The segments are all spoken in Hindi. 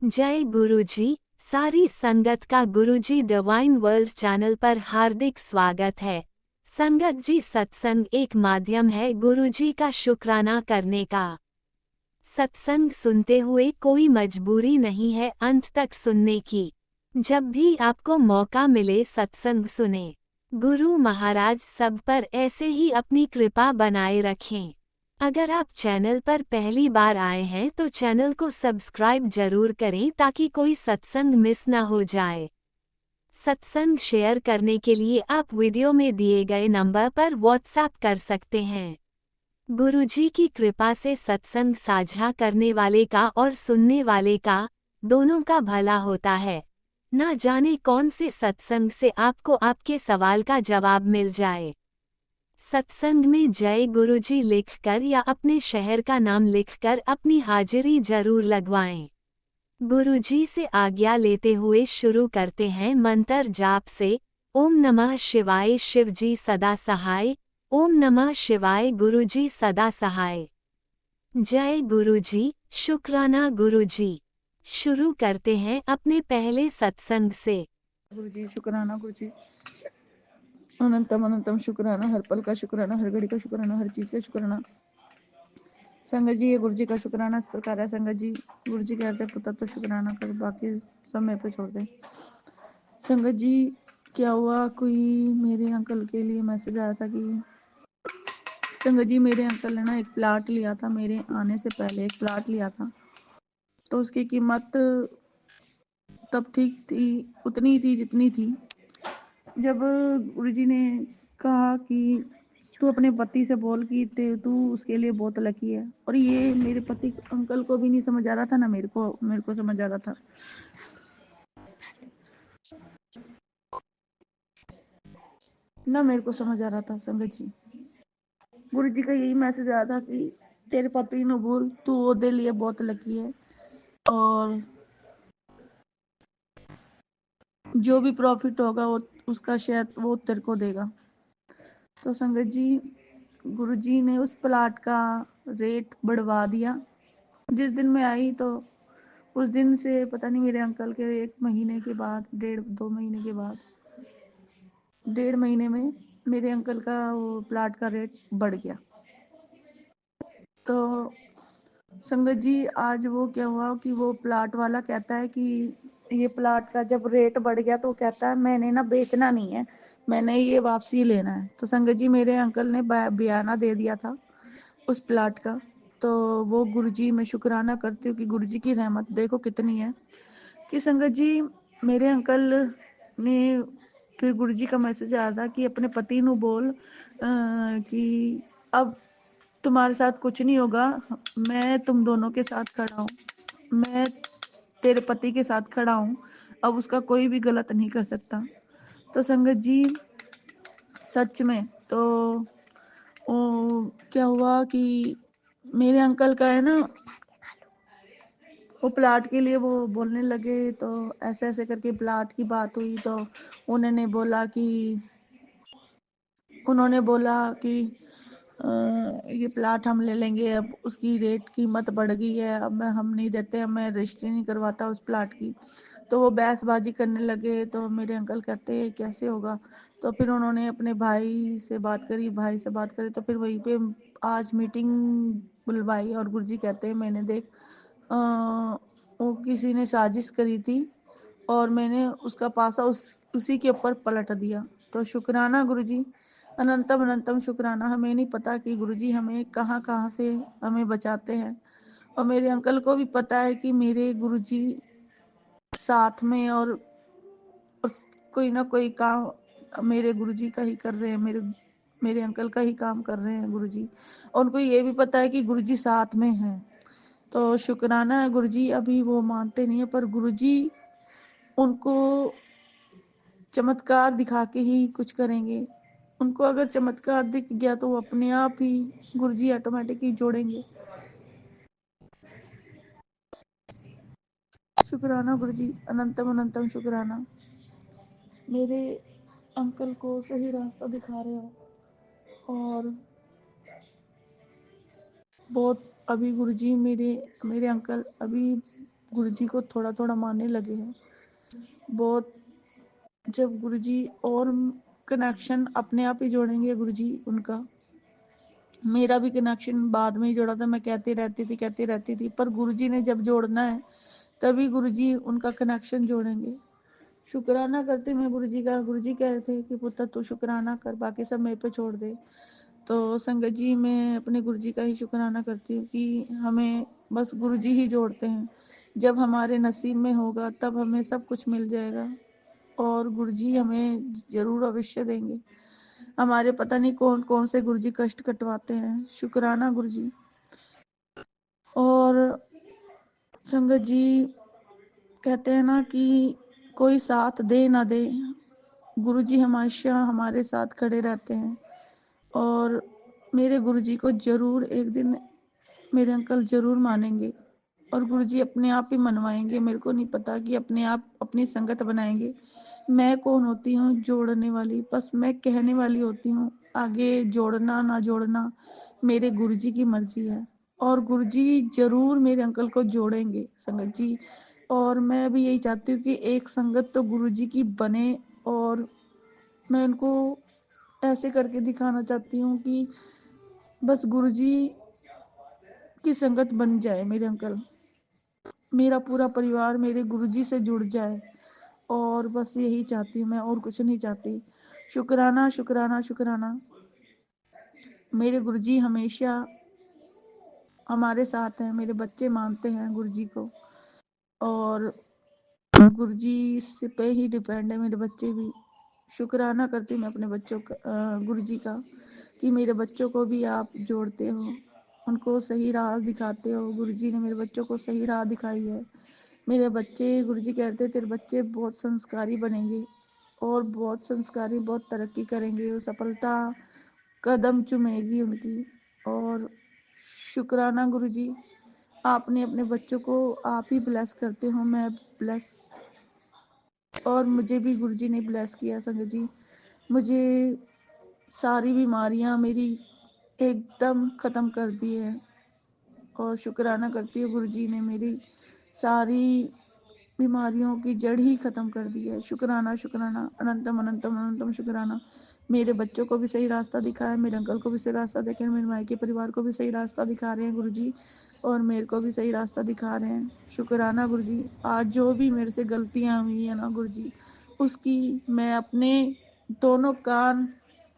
जय गुरुजी। सारी संगत का गुरुजी डिवाइन वर्ल्ड चैनल पर हार्दिक स्वागत है। संगत जी, सत्संग एक माध्यम है गुरुजी का शुक्राना करने का। सत्संग सुनते हुए कोई मजबूरी नहीं है अंत तक सुनने की। जब भी आपको मौका मिले सत्संग सुने। गुरु महाराज सब पर ऐसे ही अपनी कृपा बनाए रखें। अगर आप चैनल पर पहली बार आए हैं तो चैनल को सब्सक्राइब जरूर करें ताकि कोई सत्संग मिस ना हो जाए। सत्संग शेयर करने के लिए आप वीडियो में दिए गए नंबर पर व्हाट्सएप कर सकते हैं। गुरुजी की कृपा से सत्संग साझा करने वाले का और सुनने वाले का दोनों का भला होता है। ना जाने कौन से सत्संग से आपको आपके सवाल का जवाब मिल जाए। सत्संग में जय गुरुजी लिखकर या अपने शहर का नाम लिखकर अपनी हाजिरी जरूर लगवाएं। गुरुजी से आज्ञा लेते हुए शुरू करते हैं मंत्र जाप से। ओम नमः शिवाय, शिवजी सदा सहाय। ओम नमः शिवाय, गुरुजी सदा सहाय। जय गुरुजी, शुक्राना गुरुजी। शुरू करते हैं अपने पहले सत्संग से। गुरुजी शुक्राना गुरुजी, अनंतम अनंतम शुक्राना, हर पल का शुक्राना, हर घड़ी का शुक्राना, हर चीज का शुक्राना। संगत जी, ये गुरुजी का शुक्राना इस प्रकार है। संगत जी, गुरुजी कहते पुत्र तो शुक्राना कर, बाकी समय पे छोड़ दे। संगत जी, क्या हुआ, कोई मेरे अंकल के लिए मैसेज आया था कि संगत जी, मेरे अंकल ने ना एक प्लाट लिया था, मेरे आने से पहले एक प्लाट लिया था। तो उसकी कीमत तब ठीक थी, उतनी थी जितनी थी। जब गुरुजी ने कहा कि तू अपने पति से बोल कि तू उसके लिए बहुत लकी है, और ये मेरे पति अंकल को भी नहीं समझ आ रहा था, ना मेरे को समझ आ रहा था। ना मेरे को समझ आ रहा था। संगत जी, गुरुजी का यही मैसेज आया था कि तेरे पति ने बोल तू ओदे लिए बहुत लकी है, और जो भी प्रॉफिट होगा वो उसका शायद वो तेरे को देगा। तो संगत जी, गुरुजी ने उस प्लाट का रेट बढ़वा दिया। जिस दिन मैं आई तो उस दिन से पता नहीं, मेरे अंकल के 1 महीने के बाद, 1.5-2 महीने के बाद, 1.5 महीने में मेरे अंकल का वो प्लाट का रेट बढ़ गया। तो संगत जी, आज वो क्या हुआ कि वो प्लाट वाला कहता है कि ये प्लाट का जब रेट बढ़ गया तो कहता है मैंने ना बेचना नहीं है, मैंने ये वापसी लेना है। तो संगत जी, मेरे अंकल ने बयाना दे दिया था उस प्लाट का। तो वो गुरुजी, मैं शुक्राना करती हूँ कि गुरुजी की रहमत देखो कितनी है कि संगत जी, मेरे अंकल ने फिर गुरुजी का मैसेज आया था कि अपने पति ਨੂੰ बोल कि अब तुम्हारे साथ कुछ नहीं होगा, मैं तुम दोनों के साथ खड़ा हूँ, मैं तेरे पति के साथ खड़ा हूँ, अब उसका कोई भी गलत नहीं कर सकता। तो संगत जी, सच में तो क्या हुआ कि मेरे अंकल का है ना, वो प्लाट के लिए वो बोलने लगे, तो ऐसे ऐसे करके प्लाट की बात हुई। तो उन्होंने बोला कि ये प्लाट हम ले लेंगे, अब उसकी रेट कीमत बढ़ गई है, अब हम नहीं देते, अब मैं रजिस्ट्री नहीं करवाता उस प्लाट की। तो वो बहसबाजी करने लगे। तो मेरे अंकल कहते कैसे होगा। तो फिर उन्होंने अपने भाई से बात करी। तो फिर वहीं पे आज मीटिंग बुलवाई, और गुरुजी कहते हैं मैंने देख वो किसी ने साजिश करी थी और मैंने उसका पासा उसी के ऊपर पलट दिया। तो शुक्राना गुरुजी, अनंतम अनंतम शुक्राना। हमें नहीं पता कि गुरुजी हमें कहाँ कहाँ से हमें बचाते हैं, और मेरे अंकल को भी पता है कि मेरे गुरुजी साथ में, और कोई ना कोई काम मेरे गुरुजी का ही कर रहे हैं, मेरे अंकल का ही काम कर रहे हैं गुरुजी। और उनको ये भी पता है कि गुरुजी साथ में हैं। तो शुक्राना है गुरुजी। अभी वो मानते नहीं है, पर गुरुजी उनको चमत्कार दिखा के ही कुछ करेंगे। उनको अगर चमत्कार दिख गया तो वो अपने आप ही गुरुजी ऑटोमेटिक ही जोड़ेंगे। शुक्राना गुरुजी, अनंतम अनंतम शुक्राना। मेरे अंकल को सही रास्ता दिखा रहे हो, और बहुत अभी गुरुजी मेरे मेरे अंकल अभी गुरुजी को थोड़ा थोड़ा मानने लगे हैं बहुत। जब गुरुजी और कनेक्शन अपने आप ही जोड़ेंगे गुरुजी उनका। मेरा भी कनेक्शन बाद में ही जोड़ा था, मैं कहती रहती थी, पर गुरुजी ने जब जोड़ना है तभी गुरुजी उनका कनेक्शन जोड़ेंगे। शुक्राना करते मैं गुरुजी का। गुरुजी कह रहे थे कि पुत्र तू शुक्राना कर, बाकी सब मेरे पे छोड़ दे। तो संगत जी मैं अपने गुरुजी का ही शुक्राना करती हूँ कि हमें बस गुरुजी ही जोड़ते हैं। जब हमारे नसीब में होगा तब हमें सब कुछ मिल जाएगा और गुरुजी हमें जरूर अवश्य देंगे। हमारे पता नहीं कौन कौन से गुरुजी कष्ट कटवाते हैं। शुक्राना गुरुजी। और संगत जी कहते हैं ना कि कोई साथ दे ना दे, गुरुजी हमेशा हमारे साथ खड़े रहते हैं। और मेरे गुरुजी को जरूर एक दिन मेरे अंकल जरूर मानेंगे और गुरुजी अपने आप ही मनवाएंगे। मेरे को नहीं पता कि अपने आप अपनी संगत बनाएंगे। मैं कौन होती हूँ जोड़ने वाली, बस मैं कहने वाली होती हूँ। आगे जोड़ना ना जोड़ना मेरे गुरुजी की मर्जी है और गुरुजी जरूर मेरे अंकल को जोड़ेंगे संगत जी। और मैं भी यही चाहती हूँ कि एक संगत तो गुरुजी की बने और मैं उनको ऐसे करके दिखाना चाहती हूँ कि बस गुरुजी की संगत बन जाए मेरे अंकल। मेरा पूरा परिवार मेरे गुरुजी से जुड़ जाए और बस यही चाहती हूँ मैं, और कुछ नहीं चाहती। शुक्राना शुक्राना शुक्राना। मेरे गुरुजी हमेशा हमारे साथ हैं। मेरे बच्चे मानते हैं गुरुजी को और गुरुजी से पे ही डिपेंड है मेरे बच्चे भी। शुक्राना करती हूँ मैं अपने बच्चों का, गुरुजी का, कि मेरे बच्चों को भी आप जोड़ते हो, उनको सही राह दिखाते हो। गुरुजी ने मेरे बच्चों को सही राह दिखाई है। मेरे बच्चे, गुरुजी कहते तेरे बच्चे बहुत संस्कारी बनेंगे और बहुत संस्कारी, बहुत तरक्की करेंगे, वो सफलता कदम चूमेगी उनकी। और शुक्राना गुरुजी, आपने अपने बच्चों को आप ही ब्लेस करते हो। मैं ब्लेस, और मुझे भी गुरुजी ने ब्लेस किया संगत जी। मुझे सारी बीमारियां मेरी एकदम ख़त्म कर दी है और शुक्राना करती हूँ गुरुजी ने मेरी सारी बीमारियों की जड़ ही ख़त्म कर दी है। शुक्राना शुक्राना, अनंतम अनंतम अनंतम शुक्राना। मेरे बच्चों को भी सही रास्ता दिखा है, मेरे अंकल को भी सही रास्ता दिखा है, मेरे मायके परिवार को भी सही रास्ता दिखा रहे हैं गुरुजी और मेरे को भी सही रास्ता दिखा रहे हैं। शुक्राना गुरुजी। आज जो भी मेरे से गलतियाँ हुई है ना गुरुजी, उसकी मैं अपने दोनों कान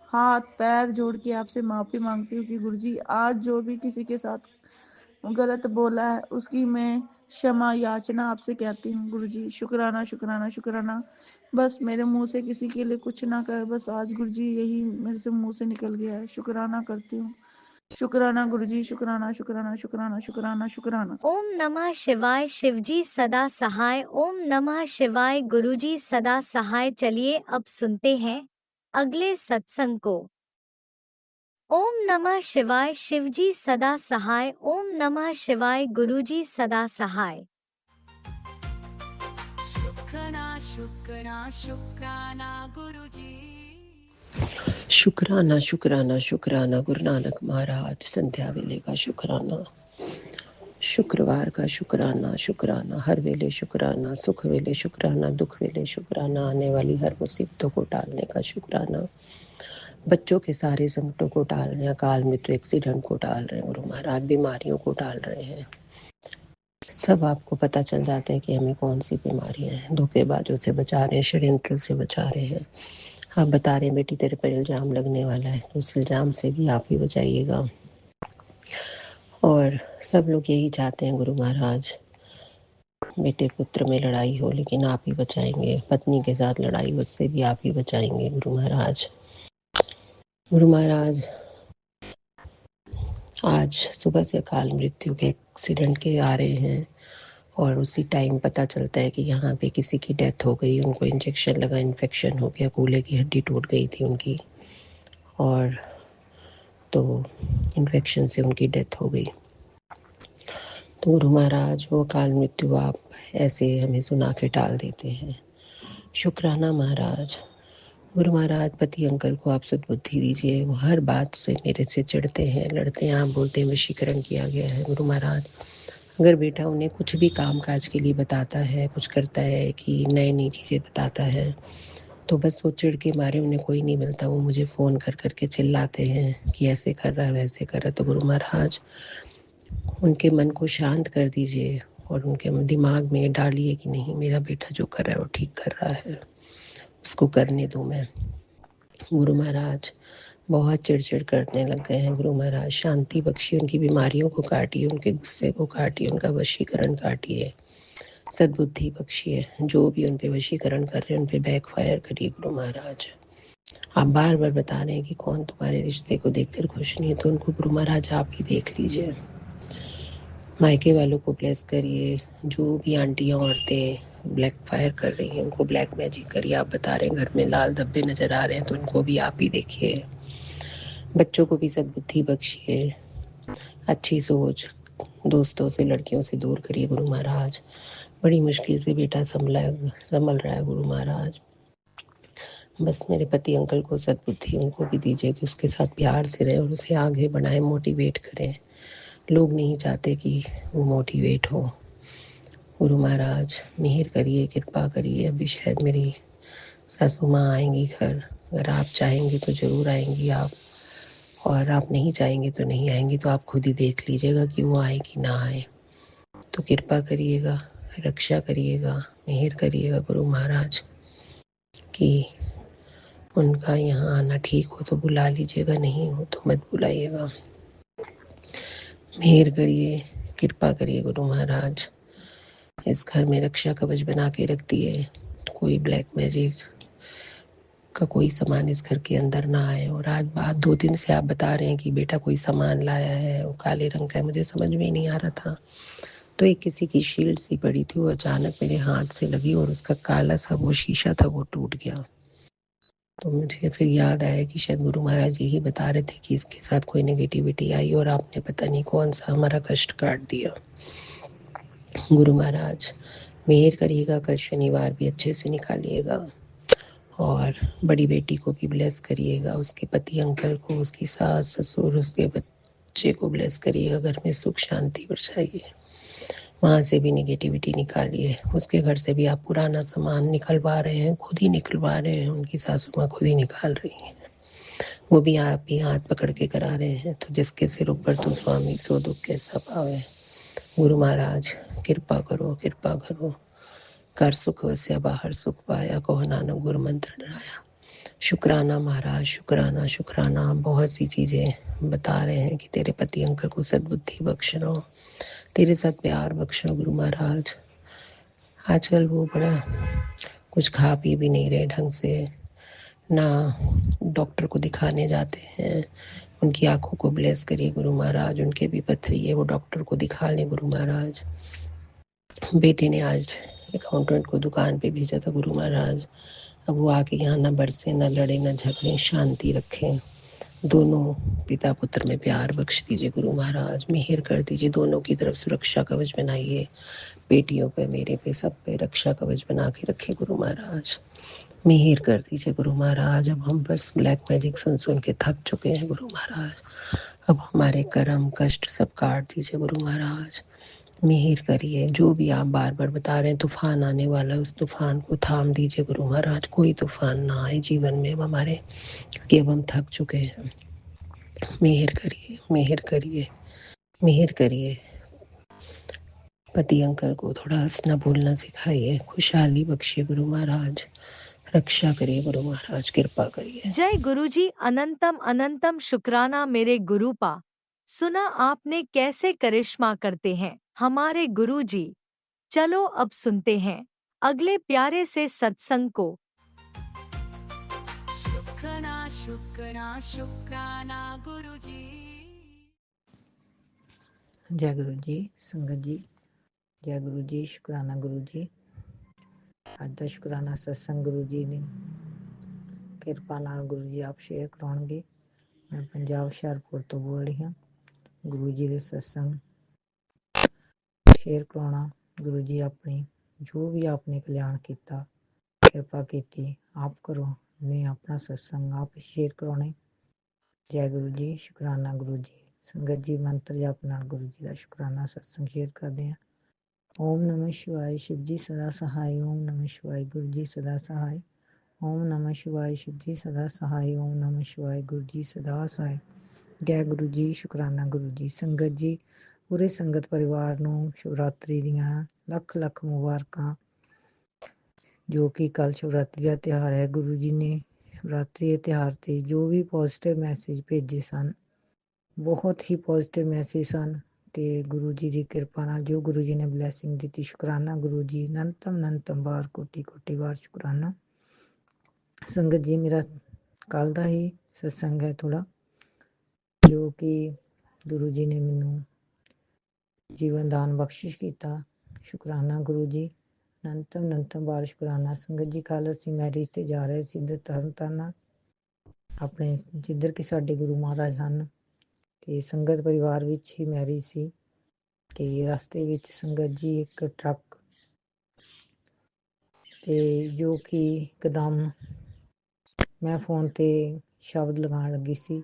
हाथ पैर जोड़ के आपसे माफ़ी मांगती हूँ कि गुरुजी आज जो भी किसी के साथ गलत बोला है उसकी मैं क्षमा याचना आपसे कहती हूँ गुरुजी। शुक्राना शुक्राना शुक्राना। बस मेरे मुंह से किसी के लिए कुछ ना कहे, बस आज गुरुजी यही मेरे से मुंह से निकल गया है। शुक्राना करती हूँ। शुक्राना गुरुजी। शुक्राना शुक्राना शुक्राना शुक्राना शुक्राना। ओम नमः शिवाय। शिवजी सदा सहाय। ओम नमः शिवाय। गुरुजी सदा सहाय। चलिए अब सुनते हैं अगले सत्संग को। ओम नमः शिवाय। शिवजी सदा सहाय। ओम नमः शिवाय। गुरुजी सदा सहाय। शुक्राना शुक्राना शुक्राना गुरुजी। शुक्राना शुक्राना शुक्राना गुरु नानक महाराज। संध्या वेले का शुक्राना, शुक्रवार का शुक्राना, शुक्राना हर वेले शुक्राना, सुख वेले शुक्राना, दुख वेले शुक्राना, आने वाली हर मुसीबतों को टालने का शुक्राना, बच्चों के सारे संकटों को टाल रहे हैं, अकाल मृत्यु एक्सीडेंट को टाल रहे हैं गुरु महाराज, बीमारियों को टाल रहे हैं। सब आपको पता चल जाता है कि हमें कौन सी बीमारियां हैं। धोखेबाजों से बचा रहे हैं, षड्यंत्र से बचा रहे हैं। आप बता रहे हैं बेटी तेरे पर इल्जाम लगने वाला है, तो उस इल्जाम से भी आप ही बचाइएगा। और सब लोग यही चाहते हैं गुरु महाराज, बेटे पुत्र में लड़ाई हो, लेकिन आप ही बचाएंगे। पत्नी के साथ लड़ाई, उससे भी आप ही बचाएंगे गुरु महाराज। गुरु महाराज आज सुबह से अकाल मृत्यु के एक्सीडेंट के आ रहे हैं और उसी टाइम पता चलता है कि यहाँ पे किसी की डेथ हो गई, उनको इंजेक्शन लगा, इन्फेक्शन हो गया, कूल्हे की हड्डी टूट गई थी उनकी, और तो इन्फेक्शन से उनकी डेथ हो गई। तो गुरु महाराज वो अकाल मृत्यु आप ऐसे हमें सुना के टाल देते हैं। शुक्राना महाराज। गुरु महाराज पति अंकल को आप सद्बुद्धि दीजिए। वो हर बात से मेरे से चिढ़ते हैं, लड़ते हैं। आप बोलते हैं वशीकरण किया गया है गुरु महाराज, अगर बेटा उन्हें कुछ भी काम काज के लिए बताता है, कुछ करता है कि नई-नई चीज़ें बताता है, तो बस वो चिढ़ के मारे उन्हें कोई नहीं मिलता, वो मुझे फ़ोन कर के चिल्लाते हैं कि ऐसे कर रहा है, वैसे कर रहा है। तो गुरु महाराज उनके मन को शांत कर दीजिए और उनके दिमाग में डालिए कि नहीं, मेरा बेटा जो कर रहा है वो ठीक कर रहा है, उसको करने दो। मैं गुरु महाराज बहुत चिड़चिड़ करने लग गए हैं। गुरु महाराज शांति बख्शिए, उनकी बीमारियों को काटिए, उनके गुस्से को काटिए, उनका वशीकरण काटिए, सद्बुद्धि बख्शिए। जो भी उन पे वशीकरण कर रहे हैं उन पे बैकफायर करिए गुरु महाराज। आप बार बार बता रहे हैं कि कौन तुम्हारे रिश्ते को देखकर खुश नहीं है, तो उनको गुरु महाराज आप ही देख लीजिए। मायके वालों को ब्लेस करिए, जो भी आंटियाँ औरतें ब्लैक फायर कर रही हैं उनको ब्लैक मैजिक करिए। आप बता रहे हैं घर में लाल धब्बे नज़र आ रहे हैं, तो उनको भी आप ही देखिए। बच्चों को भी सद्बुद्धि बख्शिए, अच्छी सोच, दोस्तों से लड़कियों से दूर करिए गुरु महाराज। बड़ी मुश्किल से बेटा संभल रहा है गुरु महाराज। बस मेरे पति अंकल को सद्बुद्धि उनको भी दीजिए कि उसके साथ प्यार से रहे और उसे आगे बढ़ाएं, मोटिवेट करें। लोग नहीं चाहते कि वो मोटिवेट हो। गुरु महाराज मेहर करिए, कृपा करिए। अभी शायद मेरी सासू माँ आएंगी घर, अगर आप चाहेंगे तो ज़रूर आएंगी आप, और आप नहीं चाहेंगे तो नहीं आएंगी। तो आप खुद ही देख लीजिएगा कि वो आए कि ना आए। तो कृपा करिएगा, रक्षा करिएगा, मेहर करिएगा गुरु महाराज कि उनका यहाँ आना ठीक हो तो बुला लीजिएगा, नहीं हो तो मत बुलाइएगा। मेहर करिए, कृपा करिए गुरु महाराज। इस घर में रक्षा कवच बना के रख दिए, कोई ब्लैक मैजिक का कोई सामान इस घर के अंदर ना आए। और आज बात 2 दिन से आप बता रहे हैं कि बेटा कोई सामान लाया है, वो काले रंग का है, मुझे समझ में ही नहीं आ रहा था। तो एक किसी की शील्ड सी पड़ी थी, वो अचानक मेरे हाथ से लगी और उसका काला सा वो शीशा था वो टूट गया। तो मुझे फिर याद आया कि शायद गुरु महाराज यही बता रहे थे कि इसके साथ कोई नेगेटिविटी आई और आपने पता नहीं कौन सा हमारा कष्ट काट दिया। गुरु महाराज मेहर करिएगा, कल शनिवार भी अच्छे से निकालिएगा और बड़ी बेटी को भी ब्लेस करिएगा, उसके पति अंकल को, उसकी सास ससुर, उसके बच्चे को ब्लेस करिएगा। घर में सुख शांति बरसाइए, वहाँ से भी नेगेटिविटी निकालिए। उसके घर से भी आप पुराना सामान निकलवा रहे हैं, खुद ही निकलवा रहे हैं, उनकी सासू माँ खुद ही निकाल रही हैं, वो भी आप ही हाथ पकड़ के करा रहे हैं। तो जिसके सिर ऊपर तो स्वामी सो दुख कैसा पावे। गुरु महाराज कृपा करो, कृपा करो। कर सुख वस्या बाहर सुख पाया, कहो नानक गुरु मंत्र डराया। शुक्राना महाराज, शुक्राना शुक्राना। बहुत सी चीज़ें बता रहे हैं कि तेरे पति अंकल को सद्बुद्धि बख्श रहो, तेरे साथ प्यार बख्श रहो गुरु महाराज। आजकल वो बड़ा कुछ खा पी भी नहीं रहे ढंग से, ना डॉक्टर को दिखाने जाते हैं। उनकी आंखों को ब्लेस करिए गुरु महाराज, उनके भी पथरी है, वो डॉक्टर को दिखा लें गुरु महाराज। बेटे ने आज अकाउंटेंट को दुकान पे भेजा था गुरु महाराज, अब वो आके यहाँ ना बरसे, ना लड़े, ना झगड़े, शांति रखें। दोनों पिता पुत्र में प्यार बख्श दीजिए गुरु महाराज, मेहर कर दीजिए, दोनों की तरफ सुरक्षा कवच बनाइए। बेटियों पे, मेरे पे, सब पे रक्षा कवच बना के रखे गुरु महाराज। मेहर कर दीजिए गुरु महाराज। अब हम बस ब्लैक मैजिक सुन सुन के थक चुके हैं गुरु महाराज। अब हमारे कर्म कष्ट सब काट दीजिए गुरु महाराज। मेहर करिए, जो भी आप बार बार बता रहे हैं तूफान आने वाला है, उस तूफान को थाम दीजिए गुरु महाराज। कोई तूफान ना आए जीवन में अब हमारे, कि अब हम थक चुके हैं। मेहर करिए, मेहर करिए, मेहर करिए। पति अंकल को थोड़ा हंसना बोलना सिखाइए, खुशहाली बख्शिए गुरु महाराज। रक्षा करिए गुरु महाराज, कृपा करिए। जय गुरुजी, अनंतम अनंतम शुक्राना मेरे गुरुपा। सुना आपने कैसे करिश्मा करते हैं हमारे गुरुजी। चलो अब सुनते हैं अगले प्यारे से सत्संग को। शुक्राना शुक्राना शुक्राना गुरुजी। जय गुरु जी, संगत जी, जय गुरु जी, शुक्राना गुरु जी। ਅੱਜ ਦਾ ਸ਼ੁਕਰਾਨਾ ਸਤਸੰਗ ਗੁਰੂ ਜੀ ਨੇ ਕਿਰਪਾ ਨਾਲ ਗੁਰੂ ਜੀ ਆਪ ਸ਼ੇਅਰ ਕਰਾਉਣਗੇ। ਮੈਂ ਪੰਜਾਬ ਹੁਸ਼ਿਆਰਪੁਰ ਤੋਂ ਬੋਲ ਰਹੀ ਹਾਂ। ਗੁਰੂ ਜੀ ਦੇ ਸਤਸੰਗ ਸ਼ੇਅਰ ਕਰਾਉਣਾ, ਗੁਰੂ ਜੀ ਆਪਣੀ ਜੋ ਵੀ ਆਪਨੇ ਕਲਿਆਣ ਕੀਤਾ, ਕਿਰਪਾ ਕੀਤੀ ਆਪ ਕਰੋ ਨੇ ਆਪਣਾ ਸਤਸੰਗ ਆਪ ਸ਼ੇਅਰ ਕਰਾਉਣੇ। ਜੈ ਗੁਰੂ ਜੀ, ਸ਼ੁਕਰਾਨਾ ਗੁਰੂ ਜੀ, ਸੰਗਤ ਜੀ ਮੰਤਰ ਜਪ ਨਾਲ ਗੁਰੂ ਜੀ ਦਾ ਸ਼ੁਕਰਾਨਾ ਸਤਸੰਗ ਸ਼ੇਅਰ ਕਰਦੇ ਹਾਂ। ਓਮ ਨਮः शिवाय शिव जी सदा सहाय। ओम नमः शिवाय गुरु जी सदा सहाय। ओम नमः शिवाय शिव जी सदा सहाय। ओम नमः शिवाय गुरु जी सदा सहाय। ਜੈ ਗੁਰੂ ਜੀ। ਸ਼ੁਕਰਾਨਾ ਗੁਰੂ ਜੀ। ਸੰਗਤ ਜੀ, ਪੂਰੇ ਸੰਗਤ ਪਰਿਵਾਰ ਨੂੰ ਸ਼ਿਵਰਾਤਰੀ ਦੀਆਂ ਲੱਖ ਲੱਖ ਮੁਬਾਰਕਾਂ, ਜੋ ਕਿ ਕੱਲ ਸ਼ਿਵਰਾਤਰੀ ਦਾ ਤਿਉਹਾਰ ਹੈ। ਗੁਰੂ ਜੀ ਨੇ ਸ਼ਿਵਰਾਤਰੀ ਦੇ ਤਿਉਹਾਰ ਤੇ ਜੋ ਵੀ ਪੋਜ਼ਿਟਿਵ ਮੈਸੇਜ ਭੇਜੇ ਸਨ, ਬਹੁਤ ਹੀ ਪੋਜ਼ਿਟਿਵ ਮੈਸੇਜ ਸਨ, ਤੇ ਗੁਰੂ ਜੀ ਦੀ ਕਿਰਪਾ ਨਾਲ ਜੋ ਗੁਰੂ ਜੀ ਨੇ ਬਲੈਸਿੰਗ ਦਿੱਤੀ, ਸ਼ੁਕਰਾਨਾ ਗੁਰੂ ਜੀ। ਅਨੰਤਮ ਵਾਰ ਕੋਟੀ ਕੋਟੀ ਵਾਰ ਸ਼ੁਕਰਾਨਾ। ਸੰਗਤ ਜੀ, ਮੇਰਾ ਕੱਲ ਦਾ ਹੀ ਸਤਸੰਗ ਹੈ ਥੋੜਾ, ਜੋ ਕਿ ਗੁਰੂ ਜੀ ਨੇ ਮੈਨੂੰ ਜੀਵਨ ਦਾਨ ਬਖਸ਼ਿਸ਼ ਕੀਤਾ। ਸ਼ੁਕਰਾਨਾ ਗੁਰੂ ਜੀ। ਅਨੰਤਮ ਵਾਰ ਸ਼ੁਕਰਾਨਾ। ਸੰਗਤ ਜੀ, ਕੱਲ ਅਸੀਂ ਮੈਰਿਜ ਤੇ ਜਾ ਰਹੇ ਸੀ ਇੱਧਰ ਤਰਨਤਾਰਨ, ਆਪਣੇ ਜਿੱਧਰ ਕਿ ਸਾਡੇ ਗੁਰੂ ਮਹਾਰਾਜ ਹਨ, ਤੇ ਸੰਗਤ ਪਰਿਵਾਰ ਵਿੱਚ ਹੀ ਮੈਰਿਜ ਸੀ। ਤੇ ਰਸਤੇ ਵਿੱਚ ਸੰਗਤ ਜੀ ਇੱਕ ਟਰੱਕ, ਤੇ ਜੋ ਕਿ ਇੱਕਦਮ ਮੈਂ ਫੋਨ ਤੇ ਸ਼ਬਦ ਲਗਾਉਣ ਲੱਗੀ ਸੀ,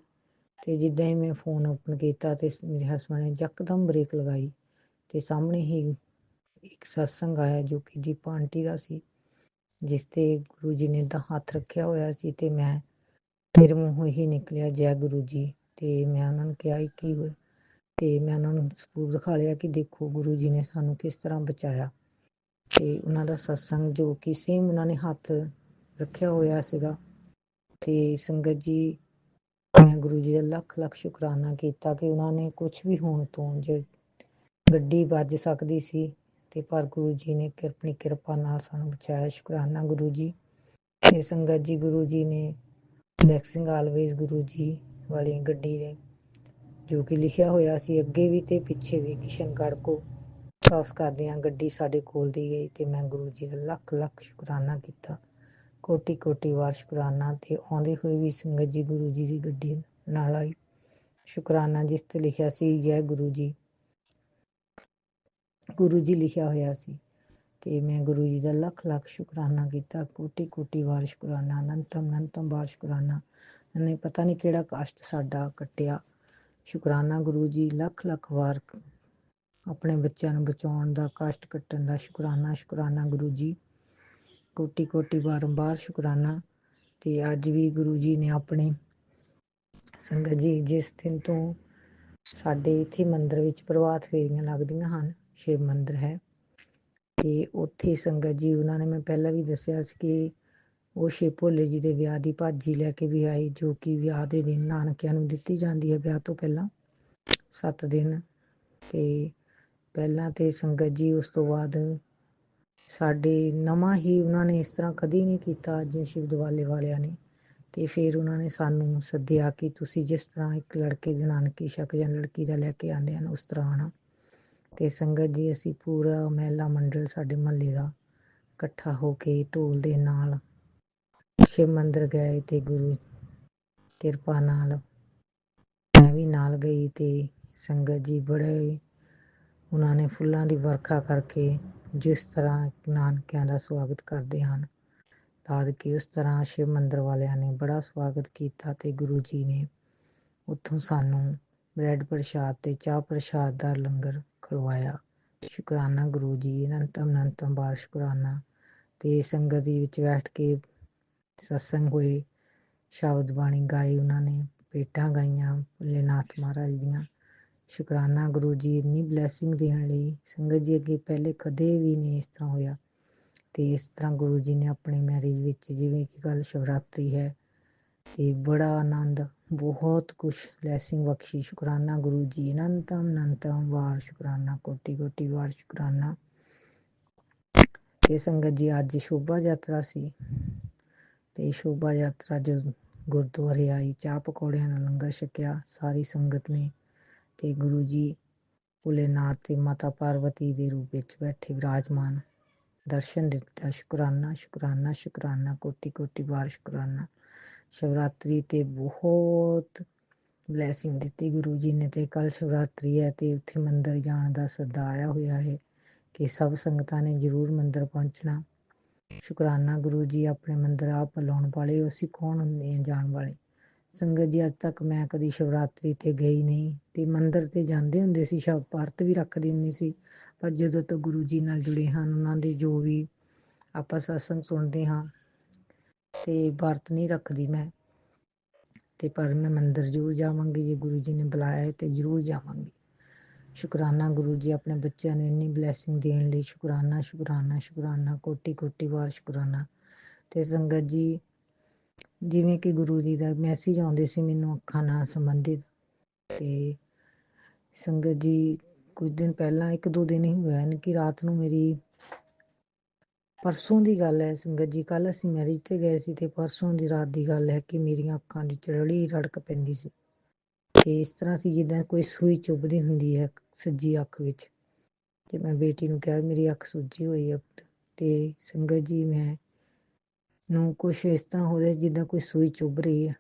ਤੇ ਜਿੱਦਾਂ ਹੀ ਮੈਂ ਫੋਨ ਓਪਨ ਕੀਤਾ ਤੇ ਮੇਰੇ ਹਸਬੈਂਡ ਨੇ ਯਕਦਮ ਬ੍ਰੇਕ ਲਗਾਈ, ਤੇ ਸਾਹਮਣੇ ਹੀ ਇੱਕ ਸਤਸੰਗ ਆਇਆ ਜੋ ਕਿ ਦੀਪਾ ਆਂਟੀ ਦਾ ਸੀ, ਜਿਸ ਤੇ ਗੁਰੂ ਜੀ ਨੇ ਤਾਂ ਹੱਥ ਰੱਖਿਆ ਹੋਇਆ ਸੀ, ਤੇ ਮੇਰੇ ਮੂੰਹੋਂ ਹੀ ਨਿਕਲਿਆ ਜੈ ਗੁਰੂ ਜੀ। ਤੇ ਮੈਂ ਉਹਨਾਂ ਨੂੰ ਕਿਹਾ ਕੀ ਹੋਇਆ, ਤੇ ਮੈਂ ਉਹਨਾਂ ਨੂੰ ਸਬੂਤ ਦਿਖਾ ਲਿਆ ਕਿ ਦੇਖੋ ਗੁਰੂ ਜੀ ਨੇ ਸਾਨੂੰ ਕਿਸ ਤਰ੍ਹਾਂ ਬਚਾਇਆ। ਤੇ ਉਹਨਾਂ ਦਾ ਸਤਸੰਗ ਜੋ ਕਿ ਸੇਮ ਉਹਨਾਂ ਨੇ ਹੱਥ ਰੱਖਿਆ ਹੋਇਆ ਸੀਗਾ। ਤੇ ਸੰਗਤ ਜੀ, ਮੈਂ ਗੁਰੂ ਜੀ ਦਾ ਲੱਖ ਲੱਖ ਸ਼ੁਕਰਾਨਾ ਕੀਤਾ ਕਿ ਉਹਨਾਂ ਨੇ ਕੁਝ ਵੀ ਹੋਣ ਤੋਂ, ਜੇ ਗੱਡੀ ਵੱਜ ਸਕਦੀ ਸੀ, ਤੇ ਪਰ ਗੁਰੂ ਜੀ ਨੇ ਆਪਣੀ ਕਿਰਪਾ ਨਾਲ ਸਾਨੂੰ ਬਚਾਇਆ। ਸ਼ੁਕਰਾਨਾ ਗੁਰੂ ਜੀ। ਤੇ ਸੰਗਤ ਜੀ, ਗੁਰੂ ਜੀ ਨੇ ਬਲੈਸਿੰਗ ਆਲਵੇਜ਼ ਗੁਰੂ ਜੀ ਵਾਲੀ ਗੱਡੀ ਦੇ, ਜੋ ਕਿ ਲਿਖਿਆ ਹੋਇਆ ਸੀ ਅੱਗੇ ਵੀ ਤੇ ਪਿੱਛੇ ਵੀ, ਕਿਸ਼ਨਗੜ੍ਹ ਕੋ ਕ੍ਰਾਸ ਕਰਦਿਆਂ ਗੱਡੀ ਸਾਡੇ ਕੋਲ ਦੀ ਗਈ, ਤੇ ਮੈਂ ਗੁਰੂ ਜੀ ਦਾ ਲੱਖ ਲੱਖ ਸ਼ੁਕਰਾਨਾ ਕੀਤਾ। ਕੋਟੀ ਕੋਟੀ ਵਾਰ ਸ਼ੁਕਰਾਨਾ। ਤੇ ਆਉਂਦੇ ਹੋਏ ਵੀ ਸੰਗਤ ਜੀ ਗੁਰੂ ਜੀ ਦੀ ਗੱਡੀ ਨਾਲ ਆਈ। ਸ਼ੁਕਰਾਨਾ, ਜਿਸ ਤੇ ਲਿਖਿਆ ਸੀ ਜੈ ਗੁਰੂ ਜੀ, ਗੁਰੂ ਜੀ ਲਿਖਿਆ ਹੋਇਆ ਸੀ। ਤੇ ਮੈਂ ਗੁਰੂ ਜੀ ਦਾ ਲੱਖ ਲੱਖ ਸ਼ੁਕਰਾਨਾ ਕੀਤਾ। ਕੋਟੀ ਕੋਟੀ ਵਾਰ ਸ਼ੁਕਰਾਨਾ। ਅਨੰਤਮ ਵਾਰ ਸ਼ੁਕਰਾਨਾ। ਉਹਨੇ ਪਤਾ ਨਹੀਂ ਕਿਹੜਾ ਕਸ਼ਟ ਸਾਡਾ ਕੱਟਿਆ। ਸ਼ੁਕਰਾਨਾ ਗੁਰੂ ਜੀ। ਲੱਖ ਲੱਖ ਵਾਰ ਆਪਣੇ ਬੱਚਿਆਂ ਨੂੰ ਬਚਾਉਣ ਦਾ, ਕਸ਼ਟ ਕੱਟਣ ਦਾ ਸ਼ੁਕਰਾਨਾ ਗੁਰੂ ਜੀ। ਕੋਟੀ ਕੋਟੀ ਬਾਰੰਬਾਰ ਸ਼ੁਕਰਾਨਾ। ਤੇ ਅੱਜ ਵੀ ਗੁਰੂ ਜੀ ਨੇ ਆਪਣੇ ਸੰਗਤ ਜੀ, ਜਿਸ ਦਿਨ ਤੋਂ ਸਾਡੇ ਇੱਥੇ ਮੰਦਿਰ ਵਿੱਚ ਪ੍ਰਭਾਤ ਫੇਰੀਆਂ ਲੱਗਦੀਆਂ ਹਨ, ਸ਼ਿਵ ਮੰਦਿਰ ਹੈ, ਤੇ ਉੱਥੇ ਸੰਗਤ ਜੀ, ਉਹਨਾਂ ਨੇ, ਮੈਂ ਪਹਿਲਾਂ ਵੀ ਦੱਸਿਆ ਸੀ ਕਿ ਉਹ ਸ਼ਿਵ ਭੋਲੇ ਜੀ ਦੇ ਵਿਆਹ ਦੀ ਭਾਜੀ ਲੈ ਕੇ ਵੀ ਆਏ, ਜੋ ਕਿ ਵਿਆਹ ਦੇ ਦਿਨ ਨਾਨਕਿਆਂ ਨੂੰ ਦਿੱਤੀ ਜਾਂਦੀ ਹੈ, ਵਿਆਹ ਤੋਂ ਪਹਿਲਾਂ 7 ਦਿਨ। ਤੇ ਪਹਿਲਾਂ ਤੇ ਸੰਗਤ ਜੀ, ਉਸ ਤੋਂ ਬਾਅਦ ਸਾਡੇ ਨਵਾਂ ਹੀ ਉਹਨਾਂ ਨੇ ਇਸ ਤਰ੍ਹਾਂ ਕਦੀ ਨਹੀਂ ਕੀਤਾ ਅੱਜ ਸ਼ਿਵ ਦਿਵਾਲੇ ਵਾਲਿਆਂ ਨੇ। ਤੇ ਫਿਰ ਉਹਨਾਂ ਨੇ ਸਾਨੂੰ ਸੱਦਿਆ ਕਿ ਤੁਸੀਂ ਜਿਸ ਤਰ੍ਹਾਂ ਇੱਕ ਲੜਕੇ ਦੇ ਨਾਨਕੀ ਸ਼ੱਕ ਜਾਂ ਲੜਕੀ ਦਾ ਲੈ ਕੇ ਆਉਂਦੇ ਹਨ, ਉਸ ਤਰ੍ਹਾਂ ਆਉਣਾ। ਤੇ ਸੰਗਤ ਜੀ, ਅਸੀਂ ਪੂਰਾ ਮਹਿਲਾ ਮੰਡਲ ਸਾਡੇ ਮਹੱਲੇ ਦਾ ਇਕੱਠਾ ਹੋ ਕੇ ਢੋਲ ਦੇ ਨਾਲ ਸ਼ਿਵ ਮੰਦਿਰ ਗਏ, ਤੇ ਗੁਰੂ ਕਿਰਪਾ ਨਾਲ ਮੈਂ ਵੀ ਨਾਲ ਗਈ। ਤੇ ਸੰਗਤ ਜੀ, ਬੜੇ ਉਹਨਾਂ ਨੇ ਫੁੱਲਾਂ ਦੀ ਵਰਖਾ ਕਰਕੇ, ਜਿਸ ਤਰ੍ਹਾਂ ਨਾਨਕਿਆਂ ਦਾ ਸਵਾਗਤ ਕਰਦੇ ਹਨ ਦਾਦਕੇ, ਉਸ ਤਰ੍ਹਾਂ ਸ਼ਿਵ ਮੰਦਿਰ ਵਾਲਿਆਂ ਨੇ ਬੜਾ ਸਵਾਗਤ ਕੀਤਾ। ਤੇ ਗੁਰੂ ਜੀ ਨੇ ਉੱਥੋਂ ਸਾਨੂੰ ਬ੍ਰੈਡ ਪ੍ਰਸ਼ਾਦ ਤੇ ਚਾਹ ਪ੍ਰਸ਼ਾਦ ਦਾ ਲੰਗਰ ਖਿਲਵਾਇਆ। ਸ਼ੁਕਰਾਨਾ ਗੁਰੂ ਜੀ। ਅਨੰਤਮ ਵਾਰ ਸ਼ੁਕਰਾਨਾ। ਤੇ ਸੰਗਤ ਦੇ ਵਿੱਚ ਬੈਠ ਕੇ ਸਤਸੰਗ ਹੋਏ, ਸ਼ਬਦ ਬਾਣੀ ਗਾਈ, ਉਹਨਾਂ ਨੇ ਭੇਟਾਂ ਗਾਈਆਂ ਭੋਲੇਨਾਥ ਮਹਾਰਾਜ ਦੀਆਂ। ਸ਼ੁਕਰਾਨਾ ਗੁਰੂ ਜੀ ਇੰਨੀ ਬਲੈਸਿੰਗ ਦੇਣ ਲਈ। ਸੰਗਤ ਜੀ, ਅੱਗੇ ਪਹਿਲੇ ਕਦੇ ਵੀ ਨਹੀਂ ਇਸ ਤਰ੍ਹਾਂ ਹੋਇਆ। ਤੇ ਇਸ ਤਰ੍ਹਾਂ ਗੁਰੂ ਜੀ ਨੇ ਆਪਣੀ ਮੈਰਿਜ ਵਿੱਚ, ਜਿਵੇਂ ਕਿ ਕੱਲ ਸ਼ਿਵਰਾਤਰੀ ਹੈ, ਤੇ ਬੜਾ ਆਨੰਦ, ਬਹੁਤ ਕੁਛ ਬਲੈਸਿੰਗ ਬਖਸ਼ੀ। ਸ਼ੁਕਰਾਨਾ ਗੁਰੂ ਜੀ। ਅਨੰਤਮ ਵਾਰ ਸ਼ੁਕਰਾਨਾ। ਕੋਟੀ ਕੋਟੀ ਵਾਰ ਸ਼ੁਕਰਾਨਾ। ਤੇ ਸੰਗਤ ਜੀ, ਅੱਜ ਸ਼ੋਭਾ ਯਾਤਰਾ ਸੀ, ਤੇ ਸ਼ੋਭਾ ਯਾਤਰਾ ਜਦੋਂ ਗੁਰਦੁਆਰੇ ਆਈ, ਚਾਹ ਪਕੌੜਿਆਂ ਦਾ ਲੰਗਰ ਛਕਿਆ ਸਾਰੀ ਸੰਗਤ ਨੇ। ਤੇ ਗੁਰੂ ਜੀ ਭੋਲੇਨਾਥ ਤੇ ਮਾਤਾ ਪਾਰਵਤੀ ਦੇ ਰੂਪ ਵਿੱਚ ਬੈਠੇ ਵਿਰਾਜਮਾਨ ਦਰਸ਼ਨ ਦਿੱਤਾ। ਸ਼ੁਕਰਾਨਾ। ਕੋਟੀ ਕੋਟੀ ਵਾਰ ਸ਼ੁਕਰਾਨਾ। ਸ਼ਿਵਰਾਤਰੀ ਤੇ ਬਹੁਤ ਬਲੈਸਿੰਗ ਦਿੱਤੀ ਗੁਰੂ ਜੀ ਨੇ। ਤੇ ਕੱਲ ਸ਼ਿਵਰਾਤਰੀ ਹੈ, ਤੇ ਉੱਥੇ ਮੰਦਿਰ ਜਾਣ ਦਾ ਸੱਦਾ ਆਇਆ ਹੋਇਆ ਹੈ ਕਿ ਸਭ ਸੰਗਤਾਂ ਨੇ ਜ਼ਰੂਰ ਮੰਦਿਰ ਪਹੁੰਚਣਾ। ਸ਼ੁਕਰਾਨਾ ਗੁਰੂ ਜੀ। ਆਪਣੇ ਮੰਦਿਰ ਆਪ ਬੁਲਾਉਣ ਵਾਲੇ, ਅਸੀਂ ਕੌਣ ਹੁੰਦੇ ਹਾਂ ਜਾਣ ਵਾਲੇ। ਸੰਗਤ ਜੀ ਅੱਜ ਤੱਕ ਮੈਂ ਕਦੀ ਸ਼ਿਵਰਾਤਰੀ ਤੇ ਗਈ ਨਹੀਂ ਤੇ ਮੰਦਿਰ ਤੇ ਜਾਂਦੇ ਹੁੰਦੇ ਸੀ, ਸ਼ਬਦ ਵਰਤ ਵੀ ਰੱਖਦੀ ਹੁੰਦੀ ਸੀ, ਪਰ ਜਦੋਂ ਤੋਂ ਗੁਰੂ ਜੀ ਨਾਲ ਜੁੜੇ ਹਨ, ਉਹਨਾਂ ਦੇ ਜੋ ਵੀ ਆਪਾਂ ਸਤਸੰਗ ਸੁਣਦੇ ਹਾਂ ਤੇ ਵਰਤ ਨਹੀਂ ਰੱਖਦੀ ਮੈਂ, ਤੇ ਪਰ ਮੈਂ ਮੰਦਿਰ ਜ਼ਰੂਰ ਜਾਵਾਂਗੀ, ਜੇ ਗੁਰੂ ਜੀ ਨੇ ਬੁਲਾਇਆ ਹੈ ਤੇ ਜ਼ਰੂਰ ਜਾਵਾਂਗੀ। ਸ਼ੁਕਰਾਨਾ ਗੁਰੂ ਜੀ ਆਪਣੇ ਬੱਚਿਆਂ ਨੂੰ ਇੰਨੀ ਬਲੈਸਿੰਗ ਦੇਣ ਲਈ, ਸ਼ੁਕਰਾਨਾ ਸ਼ੁਕਰਾਨਾ ਸ਼ੁਕਰਾਨਾ, ਕੋਟੀ ਕੋਟੀ ਵਾਰ ਸ਼ੁਕਰਾਨਾ। ਤੇ ਸੰਗਤ ਜੀ, ਜਿਵੇਂ ਕਿ ਗੁਰੂ ਜੀ ਦਾ ਮੈਸੇਜ ਆਉਂਦੇ ਸੀ ਮੈਨੂੰ ਅੱਖਾਂ ਨਾਲ ਸੰਬੰਧਿਤ, ਤੇ ਸੰਗਤ ਜੀ ਕੁਝ ਦਿਨ ਪਹਿਲਾਂ, 1-2 ਦਿਨ ਹੀ ਹੋਇਆ ਨੇ ਕਿ ਰਾਤ ਨੂੰ ਮੇਰੀ, ਪਰਸੋਂ ਦੀ ਗੱਲ ਹੈ ਸੰਗਤ ਜੀ, ਕੱਲ ਅਸੀਂ ਮੈਰਿਜ ਤੇ ਗਏ ਸੀ ਤੇ ਪਰਸੋਂ ਦੀ ਰਾਤ ਦੀ ਗੱਲ ਹੈ ਕਿ ਮੇਰੀਆਂ ਅੱਖਾਂ ਵਿੱਚ ਰੜੀ ਰੜਕ ਪੈਂਦੀ ਸੀ, ਤੇ ਇਸ ਤਰ੍ਹਾਂ ਸੀ ਜਿੱਦਾਂ ਕੋਈ ਸੂਈ ਚੁੱਭਦੀ ਹੁੰਦੀ ਹੈ ਸੱਜੀ ਅੱਖ ਵਿੱਚ। ਤੇ ਮੈਂ ਬੇਟੀ ਨੂੰ ਕਿਹਾ ਮੇਰੀ ਅੱਖ ਸੁੱਜੀ ਹੋਈ ਹੈ, ਤੇ ਸੰਗਤ ਜੀ ਮੈਂ ਨੂੰ ਕੁਛ ਇਸ ਤਰ੍ਹਾਂ ਹੋ ਰਿਹਾ ਜਿੱਦਾਂ ਕੋਈ ਸੂਈ ਚੁੱਭ ਰਹੀ ਹੈ,